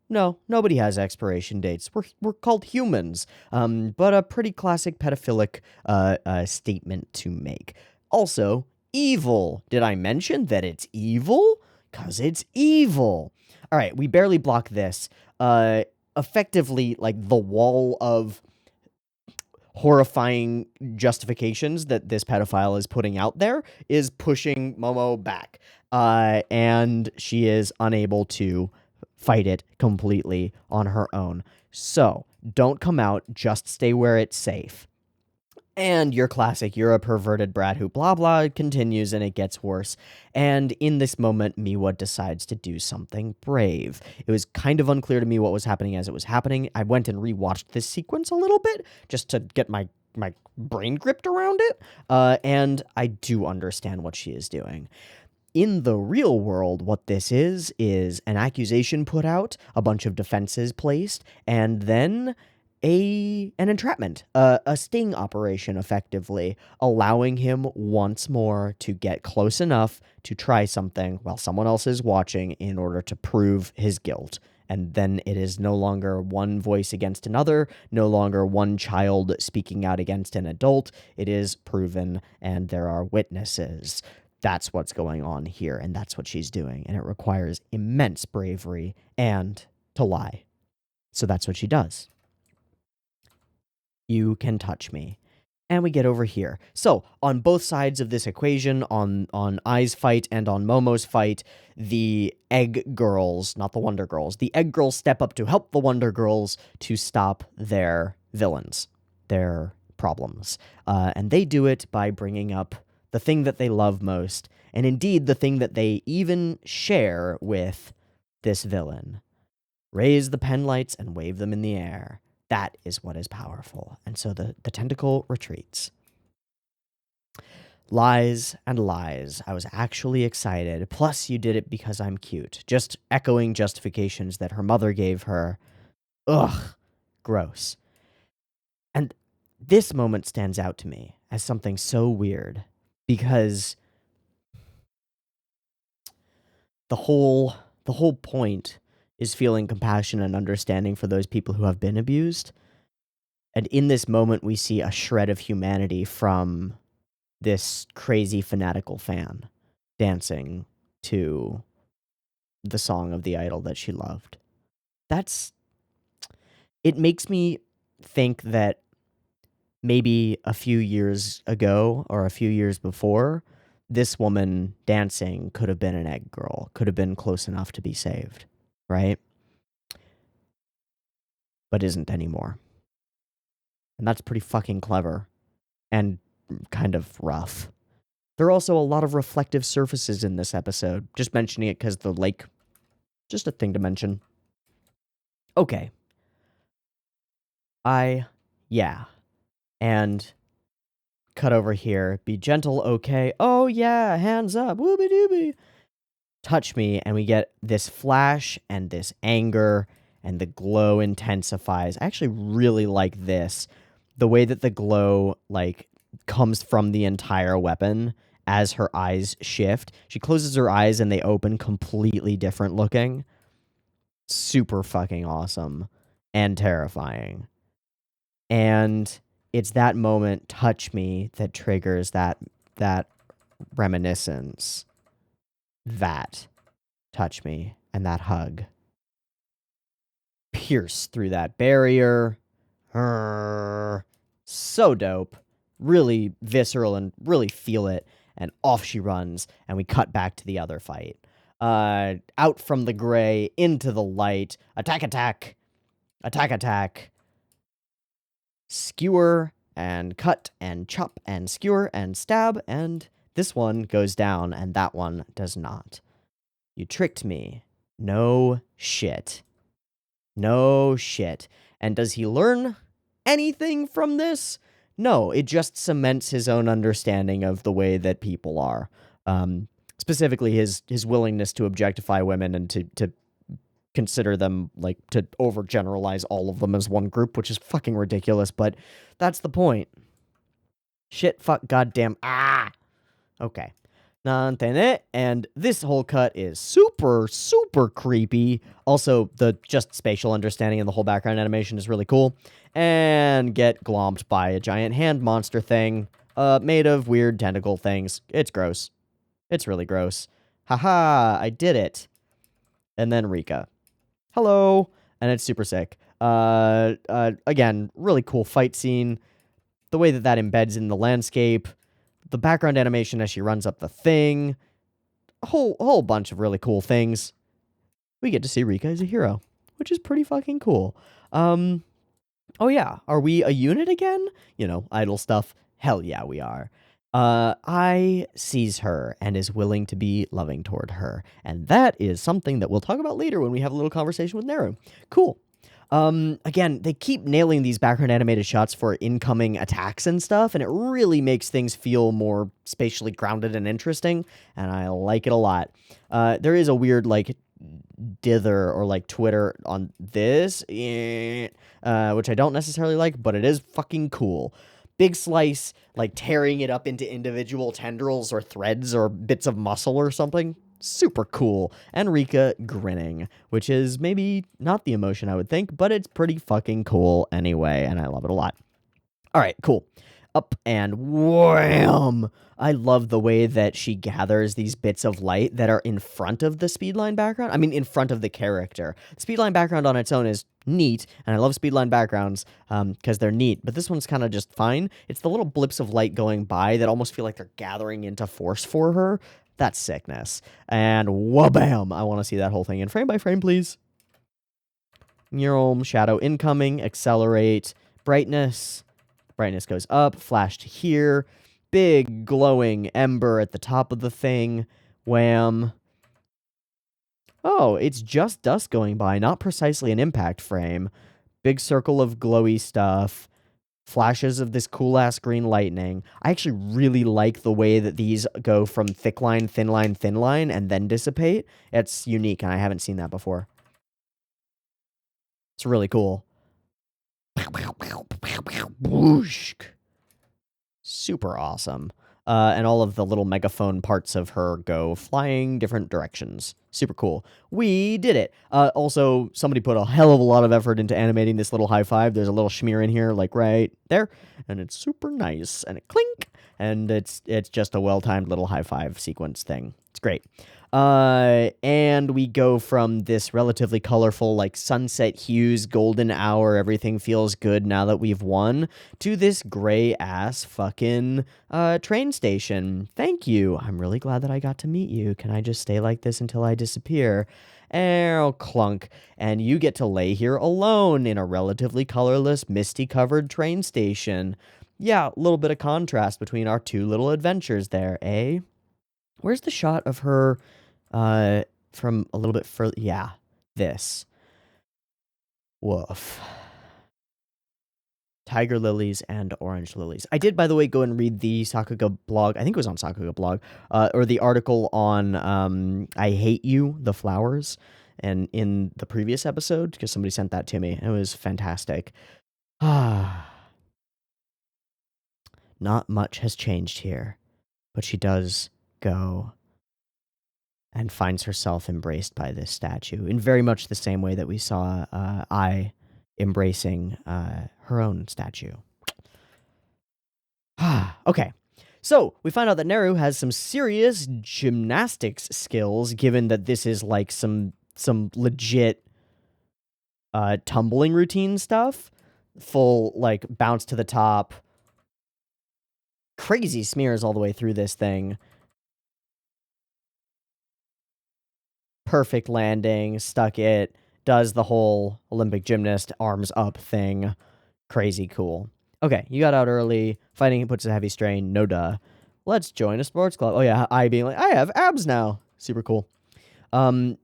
Nobody has expiration dates. We're called humans. But a pretty classic pedophilic statement to make. Also, evil. Did I mention that it's evil? 'Cause it's evil. All right, we barely block this. Effectively, like, the wall of horrifying justifications that this pedophile is putting out there is pushing Momo back. And she is unable to fight it completely on her own. So, don't come out, just stay where it's safe. And your classic, you're a perverted brat who blah blah continues and it gets worse. And in this moment, Miwa decides to do something brave. It was kind of unclear to me what was happening as it was happening. I went and rewatched this sequence a little bit just to get my brain gripped around it. And I do understand what she is doing. In the real world, what this is an accusation put out, a bunch of defenses placed, and then an entrapment, a sting operation, effectively, allowing him once more to get close enough to try something while someone else is watching in order to prove his guilt. And then it is no longer one voice against another, no longer one child speaking out against an adult. It is proven, and there are witnesses. That's what's going on here, and that's what she's doing. And it requires immense bravery and to lie. So that's what she does. You can touch me. And we get over here. So, on both sides of this equation, on Ai's fight and on Momo's fight, the Egg Girls, not the Wonder Girls, the Egg Girls step up to help the Wonder Girls to stop their villains, their problems. And they do it by bringing up the thing that they love most, and indeed the thing that they even share with this villain. Raise the pen lights and wave them in the air. That is what is powerful. And so the tentacle retreats. Lies and lies. I was actually excited. Plus, you did it because I'm cute. Just echoing justifications that her mother gave her. Ugh. Gross. And this moment stands out to me as something so weird. Because the whole point is feeling compassion and understanding for those people who have been abused. And in this moment, we see a shred of humanity from this crazy fanatical fan dancing to the song of the idol that she loved. It makes me think that maybe a few years ago or a few years before, this woman dancing could have been an egg girl, could have been close enough to be saved. Right? But isn't anymore. And that's pretty fucking clever. And kind of rough. There are also a lot of reflective surfaces in this episode. Just mentioning it because the lake. Just a thing to mention. Okay. Yeah. And cut over here. Be gentle, okay. Oh yeah, hands up. Wooby dooby. Touch me, and we get this flash and this anger, and the glow intensifies. I actually really like this. The way that the glow, comes from the entire weapon as her eyes shift. She closes her eyes, and they open completely different looking. Super fucking awesome. And terrifying. And it's that moment, touch me, that triggers that reminiscence. That touch me and that hug pierce through that barrier. So dope, really visceral, and really feel it. And off she runs, and we cut back to the other fight. Out from the gray into the light. Attack. Skewer and cut and chop and skewer and stab, and this one goes down, and that one does not. You tricked me. No shit. And does he learn anything from this? No, it just cements his own understanding of the way that people are. Specifically, his willingness to objectify women and to consider them, to overgeneralize all of them as one group, which is fucking ridiculous, but that's the point. Shit, fuck, goddamn, Okay. And this whole cut is super, super creepy. Also, the just spatial understanding of the whole background animation is really cool. And get glomped by a giant hand monster thing, made of weird tentacle things. It's gross. It's really gross. Haha, I did it. And then Rika. Hello. And it's super sick. Again, really cool fight scene. The way that embeds in the landscape. The background animation as she runs up the thing. A whole bunch of really cool things. We get to see Rika as a hero, which is pretty fucking cool. Oh yeah, are we a unit again? Idol stuff. Hell yeah, we are. I sees her and is willing to be loving toward her. And that is something that we'll talk about later when we have a little conversation with Naru. Cool. Again, they keep nailing these background animated shots for incoming attacks and stuff, and it really makes things feel more spatially grounded and interesting, and I like it a lot. There is a weird, dither or like Twitter on this, which I don't necessarily like, but it is fucking cool. Big slice, like tearing it up into individual tendrils or threads or bits of muscle or something. Super cool. And Rika grinning, which is maybe not the emotion I would think, but it's pretty fucking cool anyway, and I love it a lot. All right, cool. Up and wham! I love the way that she gathers these bits of light that are in front of the speedline background. I mean, in front of the character. The speedline background on its own is neat, and I love speedline backgrounds because they're neat, but this one's kind of just fine. It's the little blips of light going by that almost feel like they're gathering into force for her. That's sickness. And wha-bam! I want to see that whole thing in frame by frame, please. Neural shadow incoming, accelerate, brightness. Brightness goes up, flash to here. Big glowing ember at the top of the thing. Wham. Oh, it's just dust going by, not precisely an impact frame. Big circle of glowy stuff. Flashes of this cool-ass green lightning. I actually really like the way that these go from thick line, thin line, thin line, and then dissipate. It's unique, and I haven't seen that before. It's really cool. Whoosh. Super awesome. And all of the little megaphone parts of her go flying different directions. Super cool. We did it. Also, somebody put a hell of a lot of effort into animating this little high five. There's a little schmear in here, like right there. And it's super nice. And it clink. And it's just a well-timed little high five sequence thing. It's great. And we go from this relatively colorful, like sunset hues, golden hour, everything feels good now that we've won, to this gray ass fucking train station. Thank you. I'm really glad that I got to meet you. Can I just stay like this until I disappear? Clunk. And you get to lay here alone in a relatively colorless, misty covered train station. Yeah, a little bit of contrast between our two little adventures there, eh? Where's the shot of her from a little bit further? Yeah, this. Woof. Tiger lilies and orange lilies. I did, by the way, go and read the Sakuga blog. I think it was on Sakuga blog, or the article on I Hate You, the flowers, and in the previous episode, because somebody sent that to me. It was fantastic. Not much has changed here, but she does go and finds herself embraced by this statue in very much the same way that we saw Ai embracing her own statue. Okay, so we find out that Neru has some serious gymnastics skills, given that this is like some legit tumbling routine stuff. Full, like, bounce to the top. Crazy smears all the way through this thing. Perfect landing, stuck it, does the whole Olympic gymnast arms up thing. Crazy cool. Okay, you got out early, fighting puts a heavy strain, no duh. Let's join a sports club. Oh yeah, I being like, I have abs now. Super cool.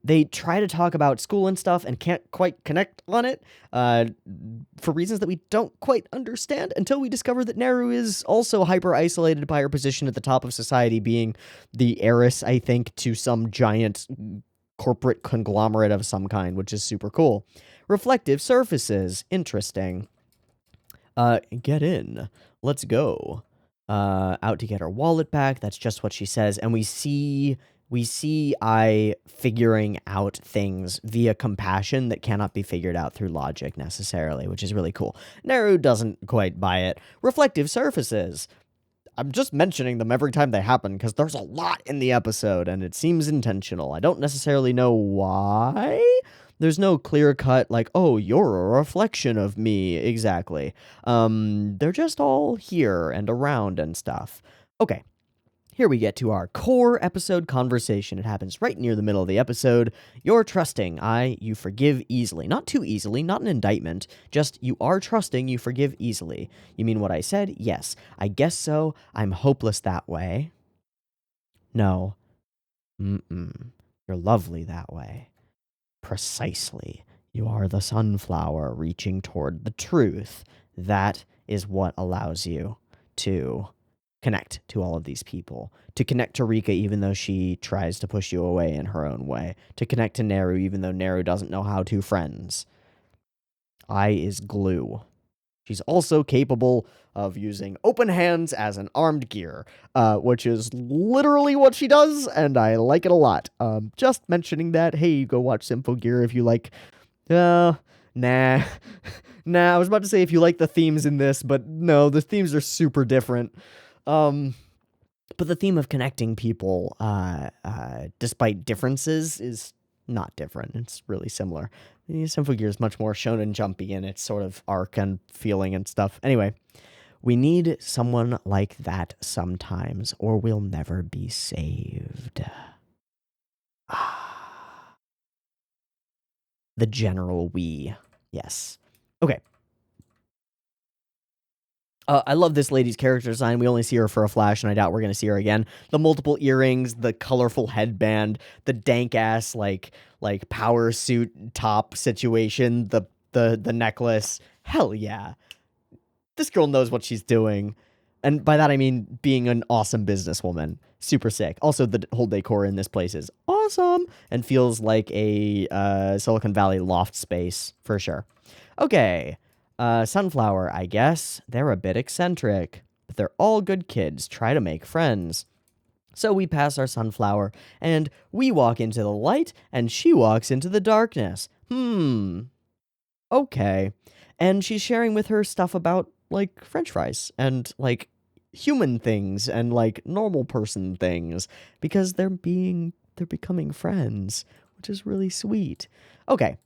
They try to talk about school and stuff and can't quite connect on it, for reasons that we don't quite understand until we discover that Neru is also hyper-isolated by her position at the top of society, being the heiress, I think, to some giant corporate conglomerate of some kind, which is super cool. Reflective surfaces. Interesting. Get in. Let's go. Out to get her wallet back. That's just what she says. And we see I figuring out things via compassion that cannot be figured out through logic necessarily, which is really cool. Neru doesn't quite buy it. Reflective surfaces. I'm just mentioning them every time they happen because there's a lot in the episode and it seems intentional. I don't necessarily know why. There's no clear cut like, oh, you're a reflection of me. Exactly. They're just all here and around and stuff. Okay. Here we get to our core episode conversation. It happens right near the middle of the episode. You're trusting. You forgive easily. Not too easily, not an indictment. Just, you are trusting, you forgive easily. You mean what I said? Yes. I guess so. I'm hopeless that way. No. You're lovely that way. Precisely. You are the sunflower reaching toward the truth. That is what allows you to connect to all of these people, to connect to Rika even though she tries to push you away in her own way, to connect to Neru even though Neru doesn't know how to friends. Ai is glue. She's also capable of using open hands as an armed gear, which is literally what she does, and I like it a lot. Just mentioning that, hey, go watch Symphogear if you like. Nah. Nah, I was about to say if you like the themes in this, but no, the themes are super different. But the theme of connecting people, despite differences, is not different. It's really similar. Symphogear is much more shonen jumpy in its sort of arc and feeling and stuff. Anyway, we need someone like that sometimes, or we'll never be saved. The general we. Yes. Okay. I love this lady's character design. We only see her for a flash, and I doubt we're going to see her again. The multiple earrings, the colorful headband, the dank-ass, like power suit top situation, the necklace. Hell yeah. This girl knows what she's doing. And by that, I mean being an awesome businesswoman. Super sick. Also, the whole decor in this place is awesome and feels like a Silicon Valley loft space, for sure. Okay. Sunflower, I guess. They're a bit eccentric, but they're all good kids. Try to make friends. So we pass our Sunflower, and we walk into the light, and she walks into the darkness. Okay. And she's sharing with her stuff about, like, French fries, and, like, human things, and, like, normal person things, because they're becoming friends, which is really sweet. Okay.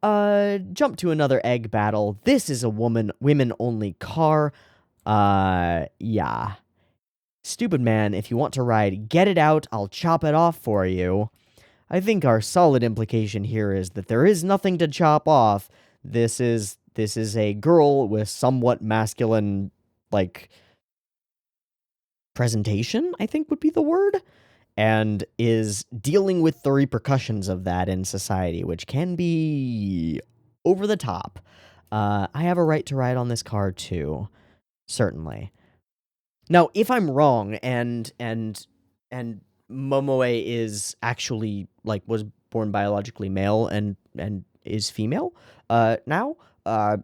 Jump to another egg battle. This is a women-only car. Yeah. Stupid man, if you want to ride, get it out. I'll chop it off for you. I think our solid implication here is that there is nothing to chop off. This is a girl with somewhat masculine, like, presentation, I think would be the word, and is dealing with the repercussions of that in society, which can be over the top. I have a right to ride on this car too, certainly. Now, if I'm wrong, and Momoe is actually, like, was born biologically male and is female, now, or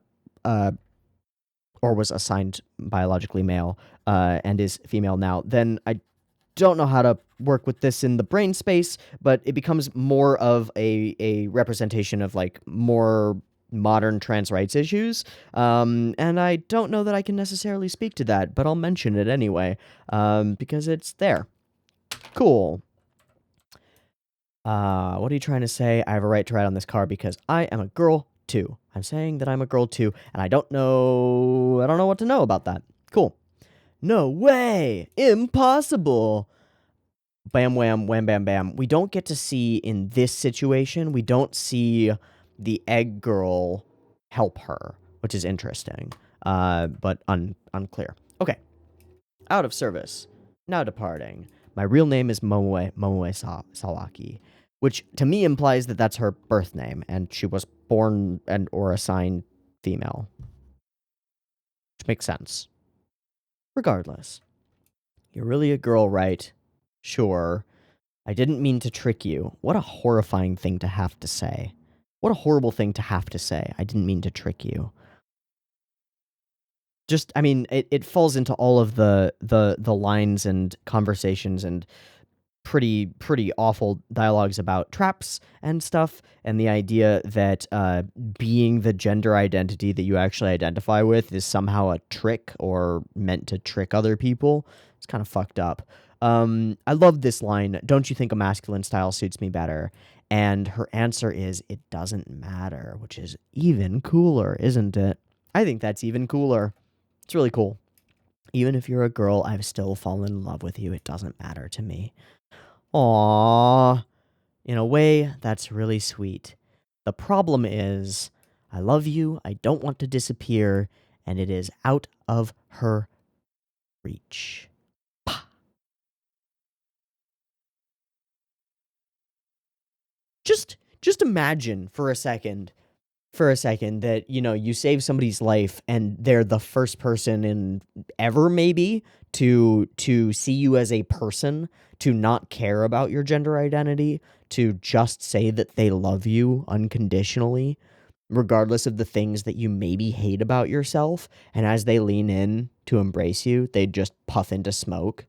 was assigned biologically male, and is female now, then I don't know how to work with this in the brain space, but it becomes more of a representation of, like, more modern trans rights issues, and I don't know that I can necessarily speak to that, but I'll mention it anyway, because it's there. Cool. What are you trying to say? I have a right to ride on this car because I am a girl too. I'm saying that I'm a girl too, and I don't know what to know about that. Cool. No way! Impossible! Bam, wham, wham, bam, bam. We don't get to see, in this situation, we don't see the egg girl help her, which is interesting, but unclear. Okay. Out of service. Now departing. My real name is Momoe Sawaki, which to me implies that that's her birth name, and she was born and or assigned female. Which makes sense. Regardless. You're really a girl, right? Sure. I didn't mean to trick you. What a horrifying thing to have to say. What a horrible thing to have to say. I didn't mean to trick you. Just, I mean, it falls into all of the lines and conversations and pretty awful dialogues about traps and stuff, and the idea that being the gender identity that you actually identify with is somehow a trick or meant to trick other people. It's kind of fucked up. I love this line, don't you think a masculine style suits me better? And her answer is, it doesn't matter, which is even cooler, isn't it? I think that's even cooler. It's really cool. Even if you're a girl, I've still fallen in love with you. It doesn't matter to me. Aww. In a way, that's really sweet. The problem is, I love you, I don't want to disappear, and it is out of her reach. Just imagine for a second for a second that, you save somebody's life and they're the first person in ever maybe to see you as a person, to not care about your gender identity, to just say that they love you unconditionally, regardless of the things that you maybe hate about yourself. And as they lean in to embrace you, they just puff into smoke.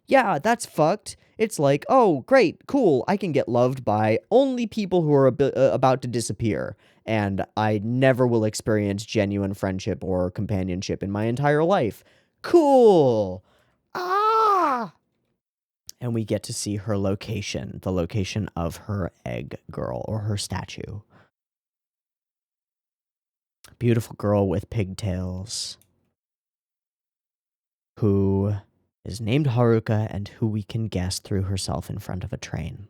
Yeah, that's fucked. It's like, oh, great, cool. I can get loved by only people who are about to disappear. And I never will experience genuine friendship or companionship in my entire life. Cool. Ah! And we get to see her location, the location of her egg girl or her statue. Beautiful girl with pigtails who is named Haruka and who we can guess threw herself in front of a train.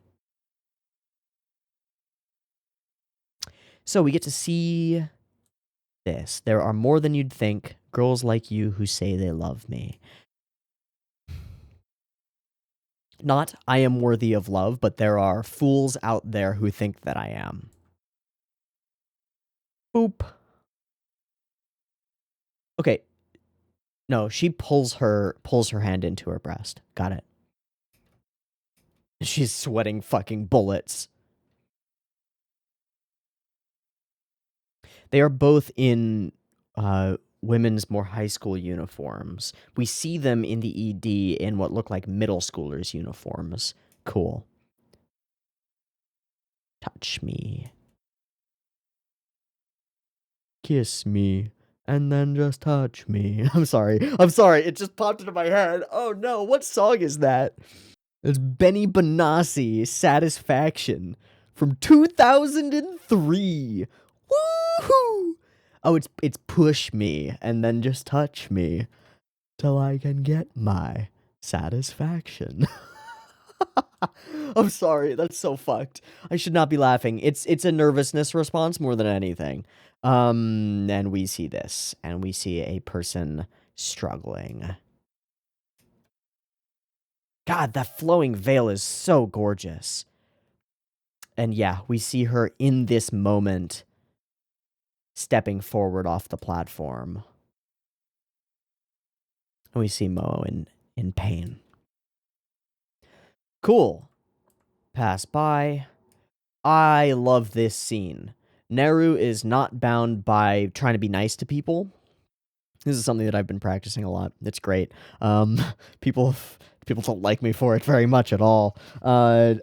So we get to see this. There are more than you'd think, girls like you who say they love me. Not I am worthy of love, but there are fools out there who think that I am. Boop. Okay. No, she pulls her hand into her breast. Got it. She's sweating fucking bullets. They are both in women's more high school uniforms. We see them in the ED in what look like middle schoolers' uniforms. Cool. Touch me. Kiss me. And then just touch me. I'm sorry. It just popped into my head. Oh no, what song is that? It's Benny Benassi, Satisfaction, from 2003. Woohoo! Oh, it's push me and then just touch me till I can get my satisfaction. I'm sorry, that's so fucked. I should not be laughing. It's a nervousness response more than anything. And we see this, and we see a person struggling. God, that flowing veil is so gorgeous. And yeah, we see her in this moment stepping forward off the platform. And we see Mo in pain. Cool. Pass by. I love this scene. Neru is not bound by trying to be nice to people. This is something that I've been practicing a lot. It's great. People don't like me for it very much at all. But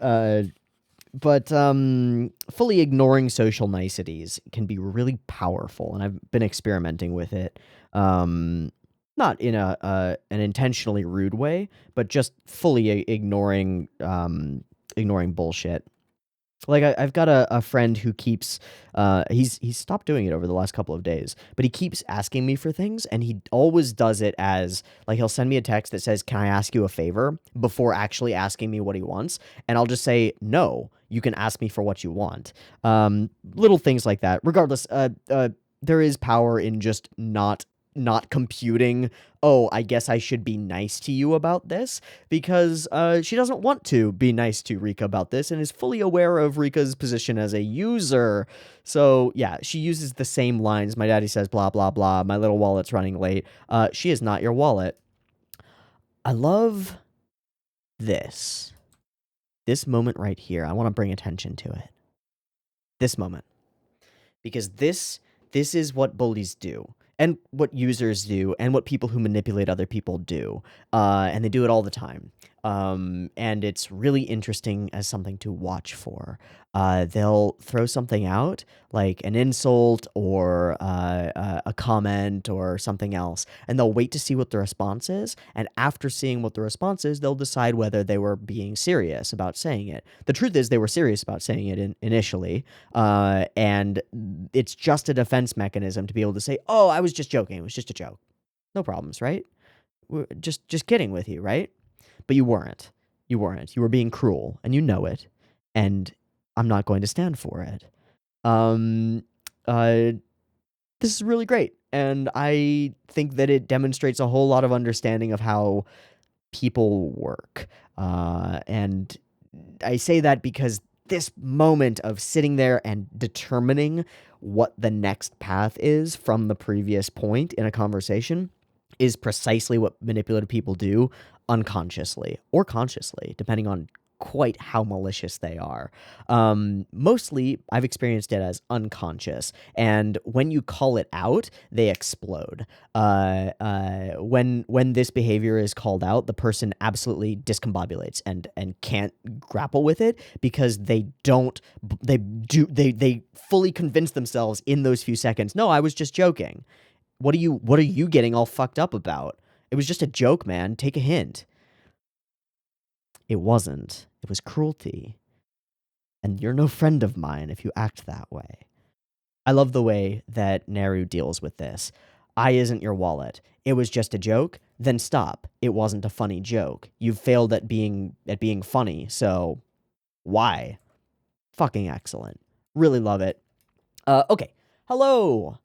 fully ignoring social niceties can be really powerful, and I've been experimenting with it. Not in an intentionally rude way, but just fully ignoring bullshit. Like I've got a friend who keeps he's stopped doing it over the last couple of days, but he keeps asking me for things, and he always does it as like he'll send me a text that says, "Can I ask you a favor?" before actually asking me what he wants, and I'll just say, "No, you can ask me for what you want." Little things like that. Regardless, there is power in just not computing, oh, I guess I should be nice to you about this, because she doesn't want to be nice to Rika about this and is fully aware of Rika's position as a user. So yeah, she uses the same lines. My daddy says blah blah blah, my little wallet's running late. She is not your wallet. I love this moment right here. I want to bring attention to it. This moment, because this is what bullies do, and what users do, and what people who manipulate other people do. And they do it all the time. And it's really interesting as something to watch for. They'll throw something out, like an insult or a comment or something else, and they'll wait to see what the response is. And after seeing what the response is, they'll decide whether they were being serious about saying it. The truth is, they were serious about saying it initially, and it's just a defense mechanism to be able to say, "Oh, I was just joking. It was just a joke. No problems, right? We're just kidding with you, right?" But you weren't. You weren't. You were being cruel, and you know it. And I'm not going to stand for it. Um, uh, this is really great, and I think that it demonstrates a whole lot of understanding of how people work. And I say that because this moment of sitting there and determining what the next path is from the previous point in a conversation is precisely what manipulative people do unconsciously or consciously, depending on quite how malicious they are. Mostly, I've experienced it as unconscious, and when you call it out, they explode. When this behavior is called out, the person absolutely discombobulates and can't grapple with it because they fully convince themselves in those few seconds. No, I was just joking. What are you getting all fucked up about? It was just a joke, man. Take a hint. It wasn't. It was cruelty. And you're no friend of mine if you act that way. I love the way that Naru deals with this. I isn't your wallet. It was just a joke. Then stop. It wasn't a funny joke. You've failed at being funny, so why? Fucking excellent. Really love it. Okay. Hello.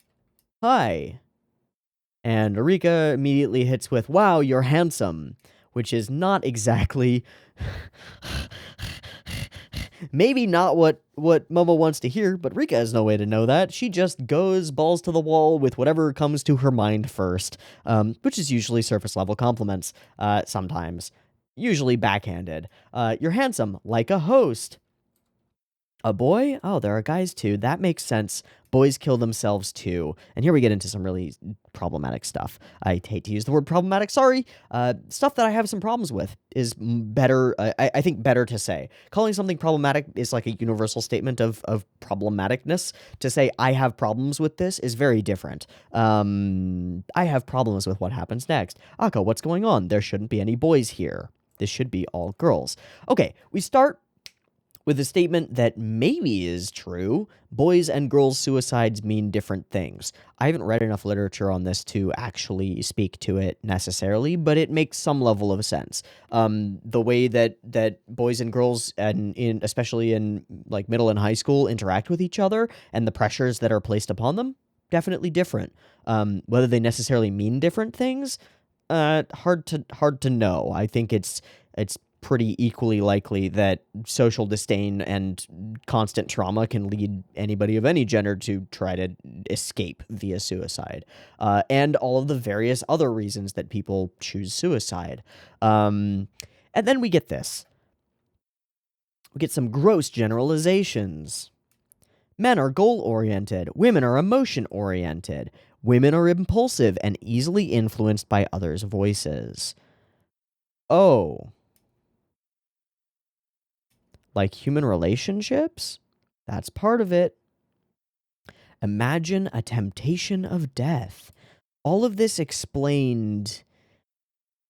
Hi. And Erika immediately hits with, wow, you're handsome, which is not exactly maybe not what Momo wants to hear, but Rika has no way to know that. She just goes balls to the wall with whatever comes to her mind first, which is usually surface level compliments, sometimes. Usually backhanded. You're handsome, like a host. A boy? Oh, there are guys too. That makes sense. Boys kill themselves too. And here we get into some really problematic stuff. I hate to use the word problematic, sorry. Stuff that I have some problems with is better, I think better to say. Calling something problematic is like a universal statement of problematicness. To say, I have problems with this is very different. I have problems with what happens next. Akka, what's going on? There shouldn't be any boys here. This should be all girls. Okay, we start with a statement that maybe is true. Boys and girls' suicides mean different things. I haven't read enough literature on this to actually speak to it necessarily, but it makes some level of sense. The way that boys and girls, and especially in like middle and high school, interact with each other and the pressures that are placed upon them, definitely different. Whether they necessarily mean different things, hard to know. I think it's pretty equally likely that social disdain and constant trauma can lead anybody of any gender to try to escape via suicide, and all of the various other reasons that people choose suicide. And then we get this. We get some gross generalizations. Men are goal-oriented. Women are emotion-oriented. Women are impulsive and easily influenced by others' voices. Oh. Like human relationships? That's part of it. Imagine a temptation of death. All of this explained.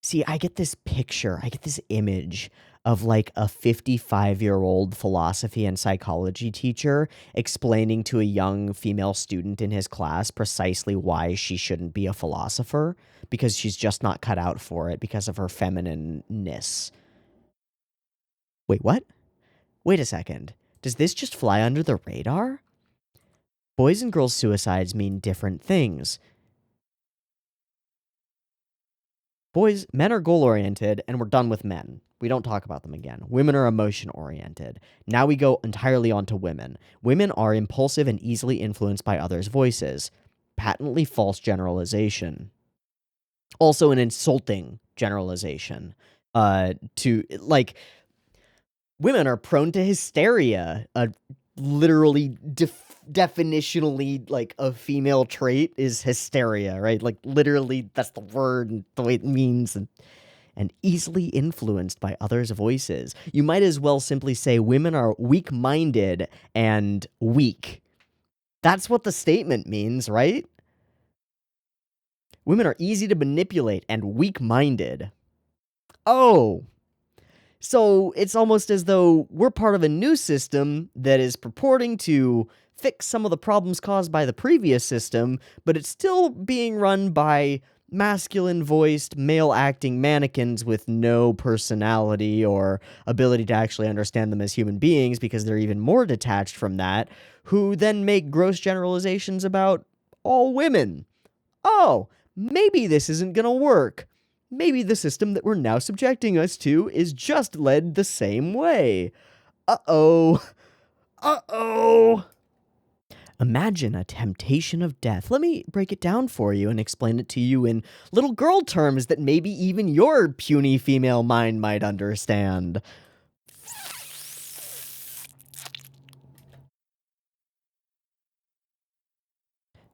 See, I get this picture, I get this image of like a 55-year-old philosophy and psychology teacher explaining to a young female student in his class precisely why she shouldn't be a philosopher, because she's just not cut out for it because of her feminineness. Wait, what? Wait a second. Does this just fly under the radar? Boys and girls' suicides mean different things. Men are goal-oriented, and we're done with men. We don't talk about them again. Women are emotion-oriented. Now we go entirely onto women. Women are impulsive and easily influenced by others' voices. Patently false generalization. Also an insulting generalization. Women are prone to hysteria. Literally, definitionally, like, a female trait is hysteria, right? Like, literally, that's the word and the way it means, and easily influenced by others' voices. You might as well simply say women are weak-minded and weak. That's what the statement means, right? Women are easy to manipulate and weak-minded. Oh. So it's almost as though we're part of a new system that is purporting to fix some of the problems caused by the previous system, but it's still being run by masculine-voiced, male-acting mannequins with no personality or ability to actually understand them as human beings because they're even more detached from that, who then make gross generalizations about all women. Oh, maybe this isn't gonna work. Maybe the system that we're now subjecting us to is just led the same way. Uh-oh. Uh-oh! Imagine a temptation of death. Let me break it down for you and explain it to you in little girl terms that maybe even your puny female mind might understand.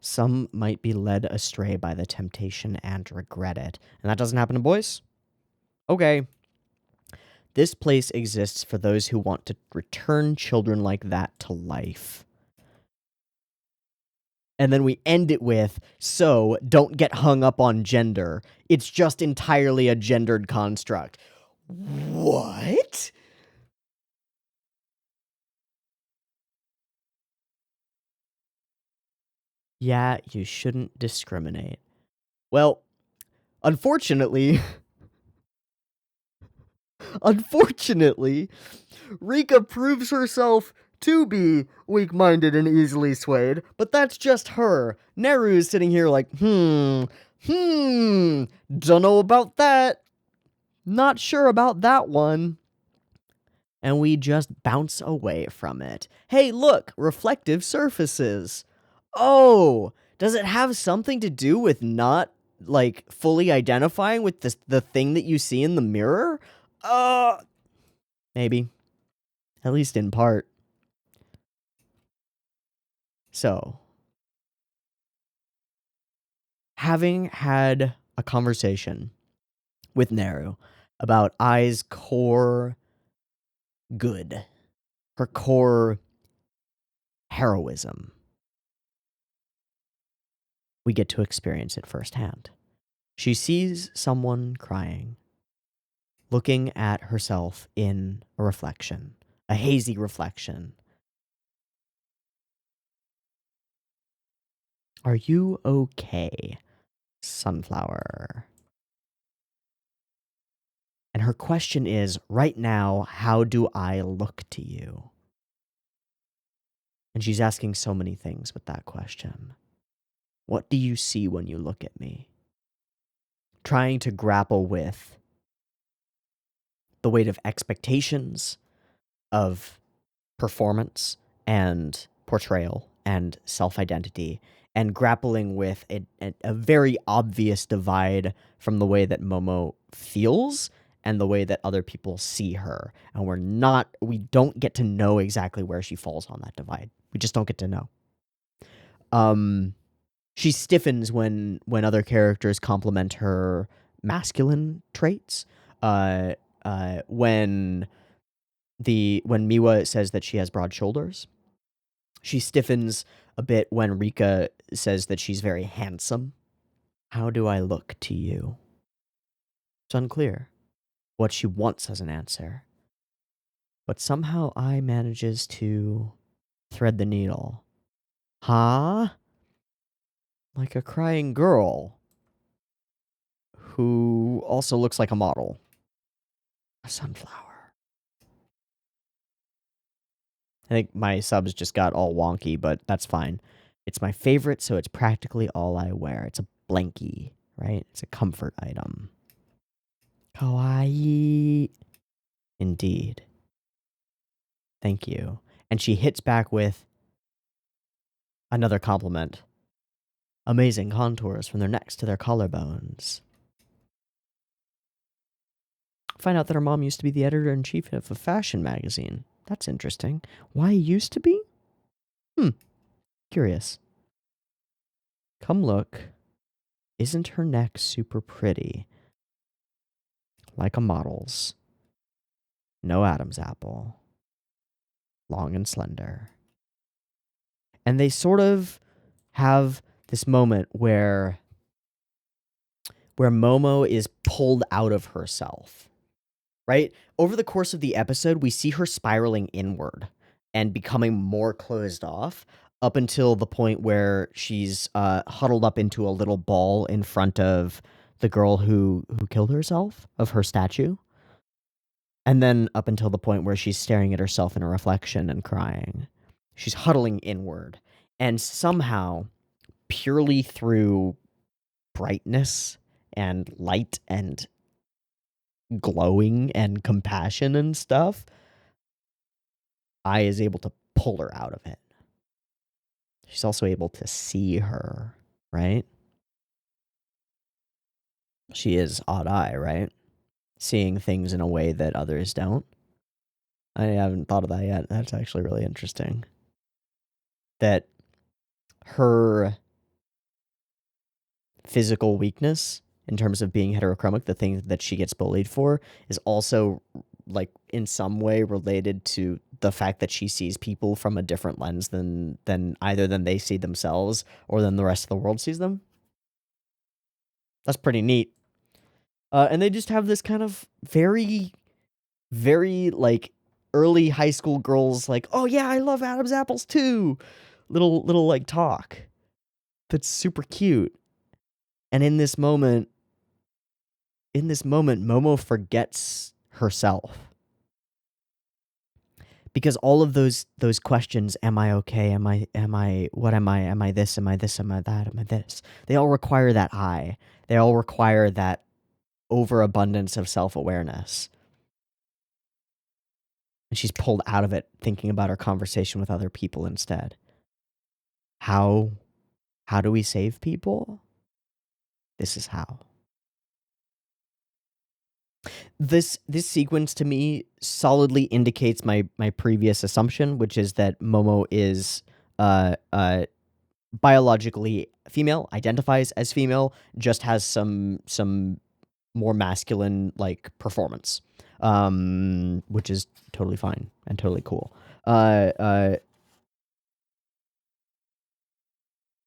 Some might be led astray by the temptation and regret it. And that doesn't happen to boys? Okay. This place exists for those who want to return children like that to life. And then we end it with, so don't get hung up on gender. It's just entirely a gendered construct. What? Yeah, you shouldn't discriminate. Well, unfortunately, Rika proves herself to be weak-minded and easily swayed, but that's just her. Neru's sitting here like, dunno about that. Not sure about that one. And we just bounce away from it. Hey, look, reflective surfaces. Oh, does it have something to do with not, like, fully identifying with the thing that you see in the mirror? Maybe. At least in part. So, having had a conversation with Neru about Ai's core good, her core heroism, we get to experience it firsthand. She sees someone crying, looking at herself in a reflection, a hazy reflection. Are you okay, Sunflower? And her question is, right now, how do I look to you? And she's asking so many things with that question. What do you see when you look at me? Trying to grapple with the weight of expectations, of performance and portrayal and self-identity, and grappling with a very obvious divide from the way that Momo feels and the way that other people see her. And we don't get to know exactly where she falls on that divide. We just don't get to know. She stiffens when other characters compliment her masculine traits. When Miwa says that she has broad shoulders, she stiffens a bit when Rika says that she's very handsome. How do I look to you? It's unclear what she wants as an answer. But somehow I manages to thread the needle. Huh? Like a crying girl who also looks like a model. A sunflower. I think my subs just got all wonky, but that's fine. It's my favorite, so it's practically all I wear. It's a blankie, right? It's a comfort item. Kawaii. Indeed. Thank you. And she hits back with another compliment. Amazing contours from their necks to their collarbones. Find out that her mom used to be the editor-in-chief of a fashion magazine. That's interesting. Why used to be? Curious. Come look. Isn't her neck super pretty? Like a model's. No Adam's apple. Long and slender. And they sort of have this moment where Momo is pulled out of herself, right? Over the course of the episode, we see her spiraling inward and becoming more closed off up until the point where she's huddled up into a little ball in front of the girl who killed herself, of her statue. And then up until the point where she's staring at herself in a reflection and crying. She's huddling inward. And somehow, purely through brightness and light and glowing and compassion and stuff, Ai is able to pull her out of it. She's also able to see her, right? She is odd eye, right? Seeing things in a way that others don't. I haven't thought of that yet. That's actually really interesting. That her physical weakness in terms of being heterochromic, the thing that she gets bullied for, is also like in some way related to the fact that she sees people from a different lens than either than they see themselves or than the rest of the world sees them. That's pretty neat. And they just have this kind of very, very like early high school girls like, oh yeah, I love Adam's apples too. Little like talk. That's super cute. And in this moment, Momo forgets herself. Because all of those questions, am I okay? Am I what am I? Am I this? Am I this? Am I that? Am I this? They all require that I. They all require that overabundance of self-awareness. And she's pulled out of it thinking about her conversation with other people instead. How do we save people? This is how. This sequence to me solidly indicates my previous assumption, which is that Momo is biologically female, identifies as female, just has some more masculine like performance, which is totally fine and totally cool.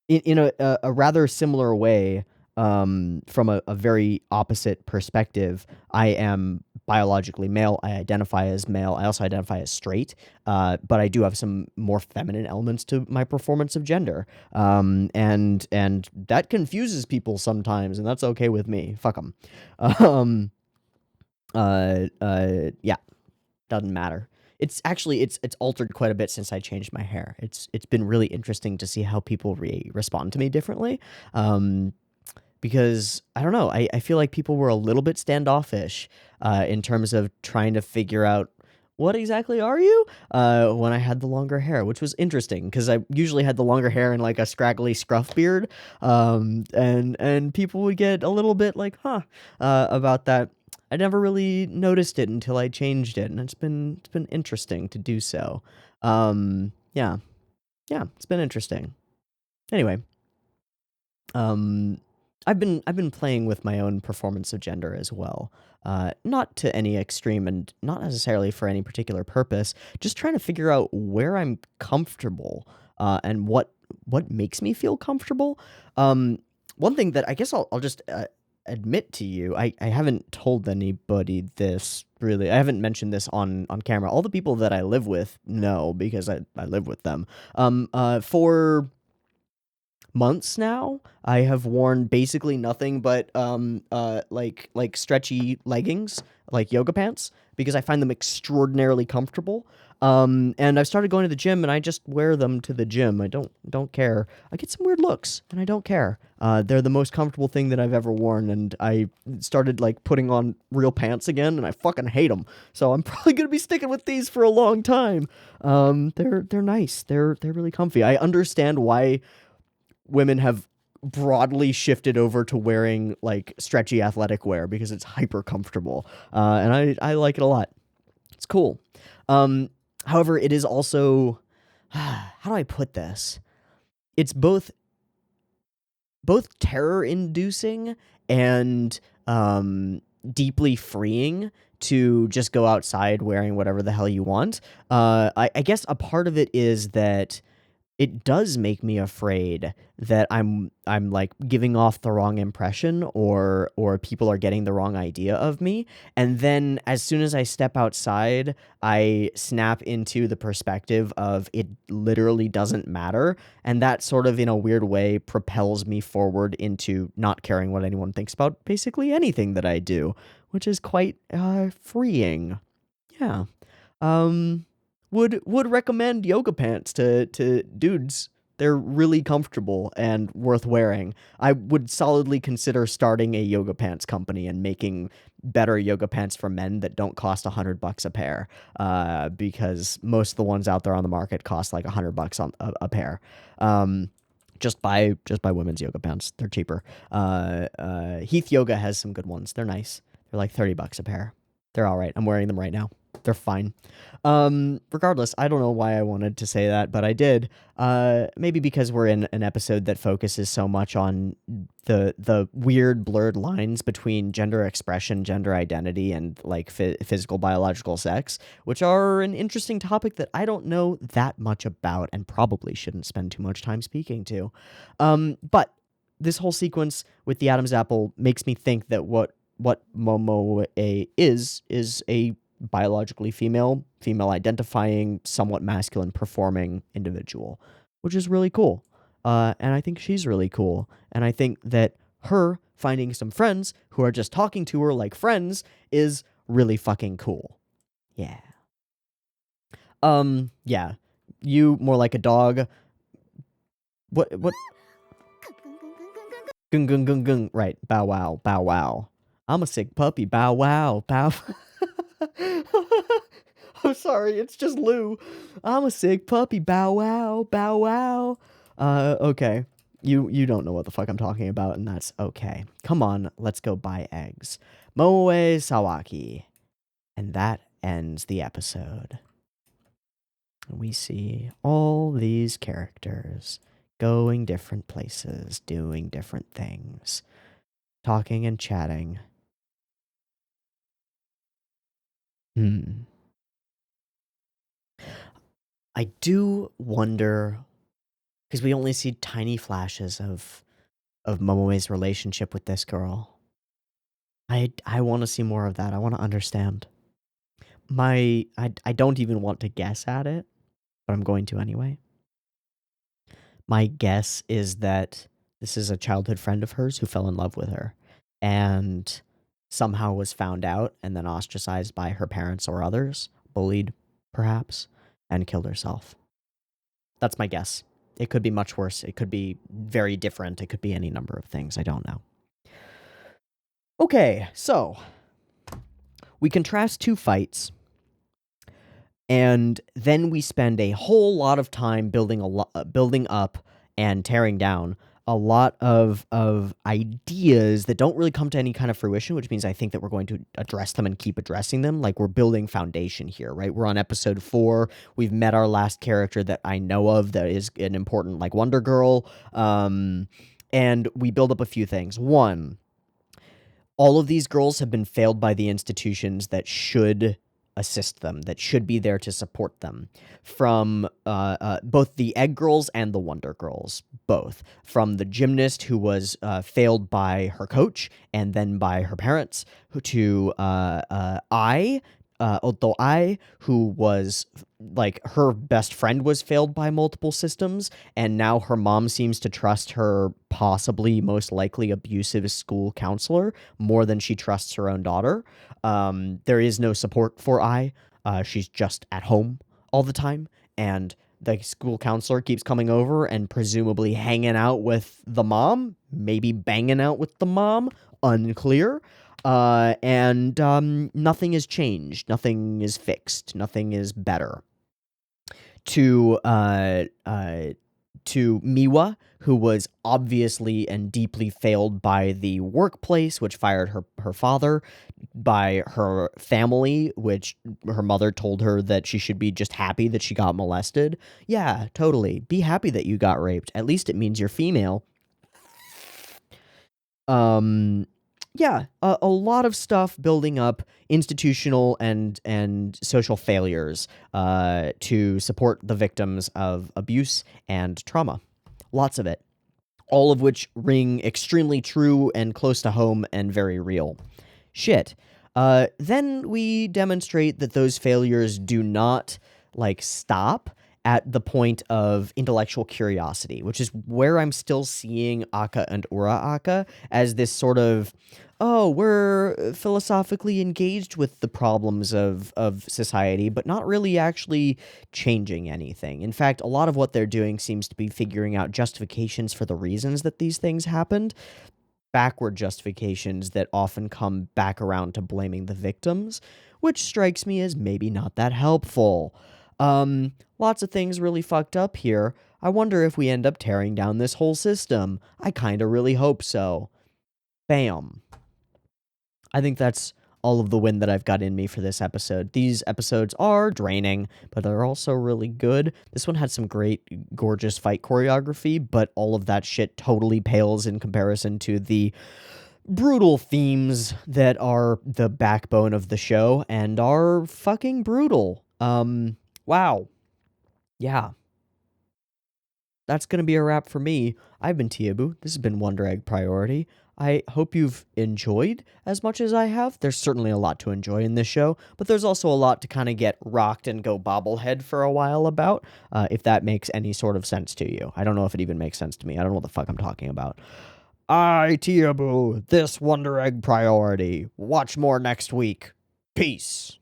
In a rather similar way, from a very opposite perspective, I am biologically male. I identify as male. I also identify as straight, but I do have some more feminine elements to my performance of gender. And that confuses people sometimes, and that's okay with me. Fuck them. Yeah, doesn't matter. It's actually it's altered quite a bit since I changed my hair. It's been really interesting to see how people respond to me differently. Because I don't know, I feel like people were a little bit standoffish in terms of trying to figure out what exactly are you when I had the longer hair, which was interesting because I usually had the longer hair and like a scraggly scruff beard, and people would get a little bit like, about that. I never really noticed it until I changed it, and it's been interesting to do so. Yeah, it's been interesting. Anyway, I've been playing with my own performance of gender as well. Not to any extreme and not necessarily for any particular purpose, just trying to figure out where I'm comfortable, and what makes me feel comfortable. One thing that I guess I'll just admit to you, I haven't told anybody this really. I haven't mentioned this on camera. All the people that I live with know because I live with them. For months now, I have worn basically nothing but like stretchy leggings, like yoga pants, because I find them extraordinarily comfortable. And I've started going to the gym, and I just wear them to the gym. I don't care. I get some weird looks, and I don't care. They're the most comfortable thing that I've ever worn, and I started like putting on real pants again, and I fucking hate them. So I'm probably gonna be sticking with these for a long time. They're nice. They're really comfy. I understand why women have broadly shifted over to wearing like stretchy athletic wear because it's hyper comfortable, and I like it a lot. It's cool. However, it is also how do I put this? It's both terror inducing and deeply freeing to just go outside wearing whatever the hell you want. I guess a part of it is that it does make me afraid that I'm like giving off the wrong impression, or people are getting the wrong idea of me. And then as soon as I step outside, I snap into the perspective of it literally doesn't matter. And that sort of in a weird way propels me forward into not caring what anyone thinks about basically anything that I do, which is quite freeing. Yeah. Would recommend yoga pants to dudes. They're really comfortable and worth wearing. I would solidly consider starting a yoga pants company and making better yoga pants for men that don't cost $100 a pair, because most of the ones out there on the market cost like $100 on a pair. Just buy women's yoga pants. They're cheaper. Heath Yoga has some good ones. They're nice. They're like $30 a pair. They're all right. I'm wearing them right now. They're fine. Regardless, I don't know why I wanted to say that, but I did. Maybe because we're in an episode that focuses so much on the weird blurred lines between gender expression, gender identity, and like physical biological sex, which are an interesting topic that I don't know that much about and probably shouldn't spend too much time speaking to. But this whole sequence with the Adam's apple makes me think that what Momoe is a biologically female identifying, somewhat masculine performing individual, which is really cool. And I think she's really cool. And I think that her finding some friends who are just talking to her like friends is really fucking cool. Yeah. Yeah. You more like a dog. What? Gung gung gung gung. Right. Bow wow. Bow wow. I'm a sick puppy. Bow wow. Bow. I'm sorry, it's just Lou. I'm a sick puppy. Bow wow. Bow wow. Okay. You don't know what the fuck I'm talking about, and that's okay. Come on, let's go buy eggs. Momoe Sawaki. And that ends the episode. We see all these characters going different places, doing different things, talking and chatting. I do wonder, because we only see tiny flashes of Momoe's relationship with this girl. I want to see more of that. I want to understand. I don't even want to guess at it, but I'm going to anyway. My guess is that this is a childhood friend of hers who fell in love with her and somehow was found out and then ostracized by her parents or others, bullied perhaps, and killed herself. That's my guess. It could be much worse. It could be very different. It could be any number of things. I don't know. Okay, so we contrast two fights, and then we spend a whole lot of time building up and tearing down a lot of ideas that don't really come to any kind of fruition, which means I think that we're going to address them and keep addressing them. Like, we're building foundation here, right? We're on episode 4. We've met our last character that I know of that is an important, like, Wonder Girl. And we build up a few things. One, all of these girls have been failed by the institutions that should assist them, that should be there to support them, from both the Egg Girls and the Wonder Girls, both. From the gymnast who was failed by her coach and then by her parents, to Otto Ai, who was, like, her best friend was failed by multiple systems, and now her mom seems to trust her possibly most likely abusive school counselor more than she trusts her own daughter. There is no support for Ai. She's just at home all the time, and the school counselor keeps coming over and presumably hanging out with the mom, maybe banging out with the mom, unclear. And nothing has changed. Nothing is fixed. Nothing is better. To Miwa, who was obviously and deeply failed by the workplace, which fired her father, by her family, which her mother told her that she should be just happy that she got molested. Yeah, totally. Be happy that you got raped. At least it means you're female. Yeah, a lot of stuff building up institutional and social failures to support the victims of abuse and trauma. Lots of it. All of which ring extremely true and close to home and very real. Shit. Then we demonstrate that those failures do not, like, stop at the point of intellectual curiosity, which is where I'm still seeing Aka and Ura-Aka as this sort of, oh, we're philosophically engaged with the problems of society, but not really actually changing anything. In fact, a lot of what they're doing seems to be figuring out justifications for the reasons that these things happened. backward justifications that often come back around to blaming the victims, which strikes me as maybe not that helpful. Lots of things really fucked up here. I wonder if we end up tearing down this whole system. I kinda really hope so. Bam. I think that's all of the win that I've got in me for this episode. These episodes are draining, but they're also really good. This one had some great, gorgeous fight choreography, but all of that shit totally pales in comparison to the brutal themes that are the backbone of the show and are fucking brutal. Wow. Yeah. That's going to be a wrap for me. I've been Teeaboo. This has been Wonder Egg Priority. I hope you've enjoyed as much as I have. There's certainly a lot to enjoy in this show, but there's also a lot to kind of get rocked and go bobblehead for a while about, if that makes any sort of sense to you. I don't know if it even makes sense to me. I don't know what the fuck I'm talking about. Teeaboo, this Wonder Egg Priority. Watch more next week. Peace.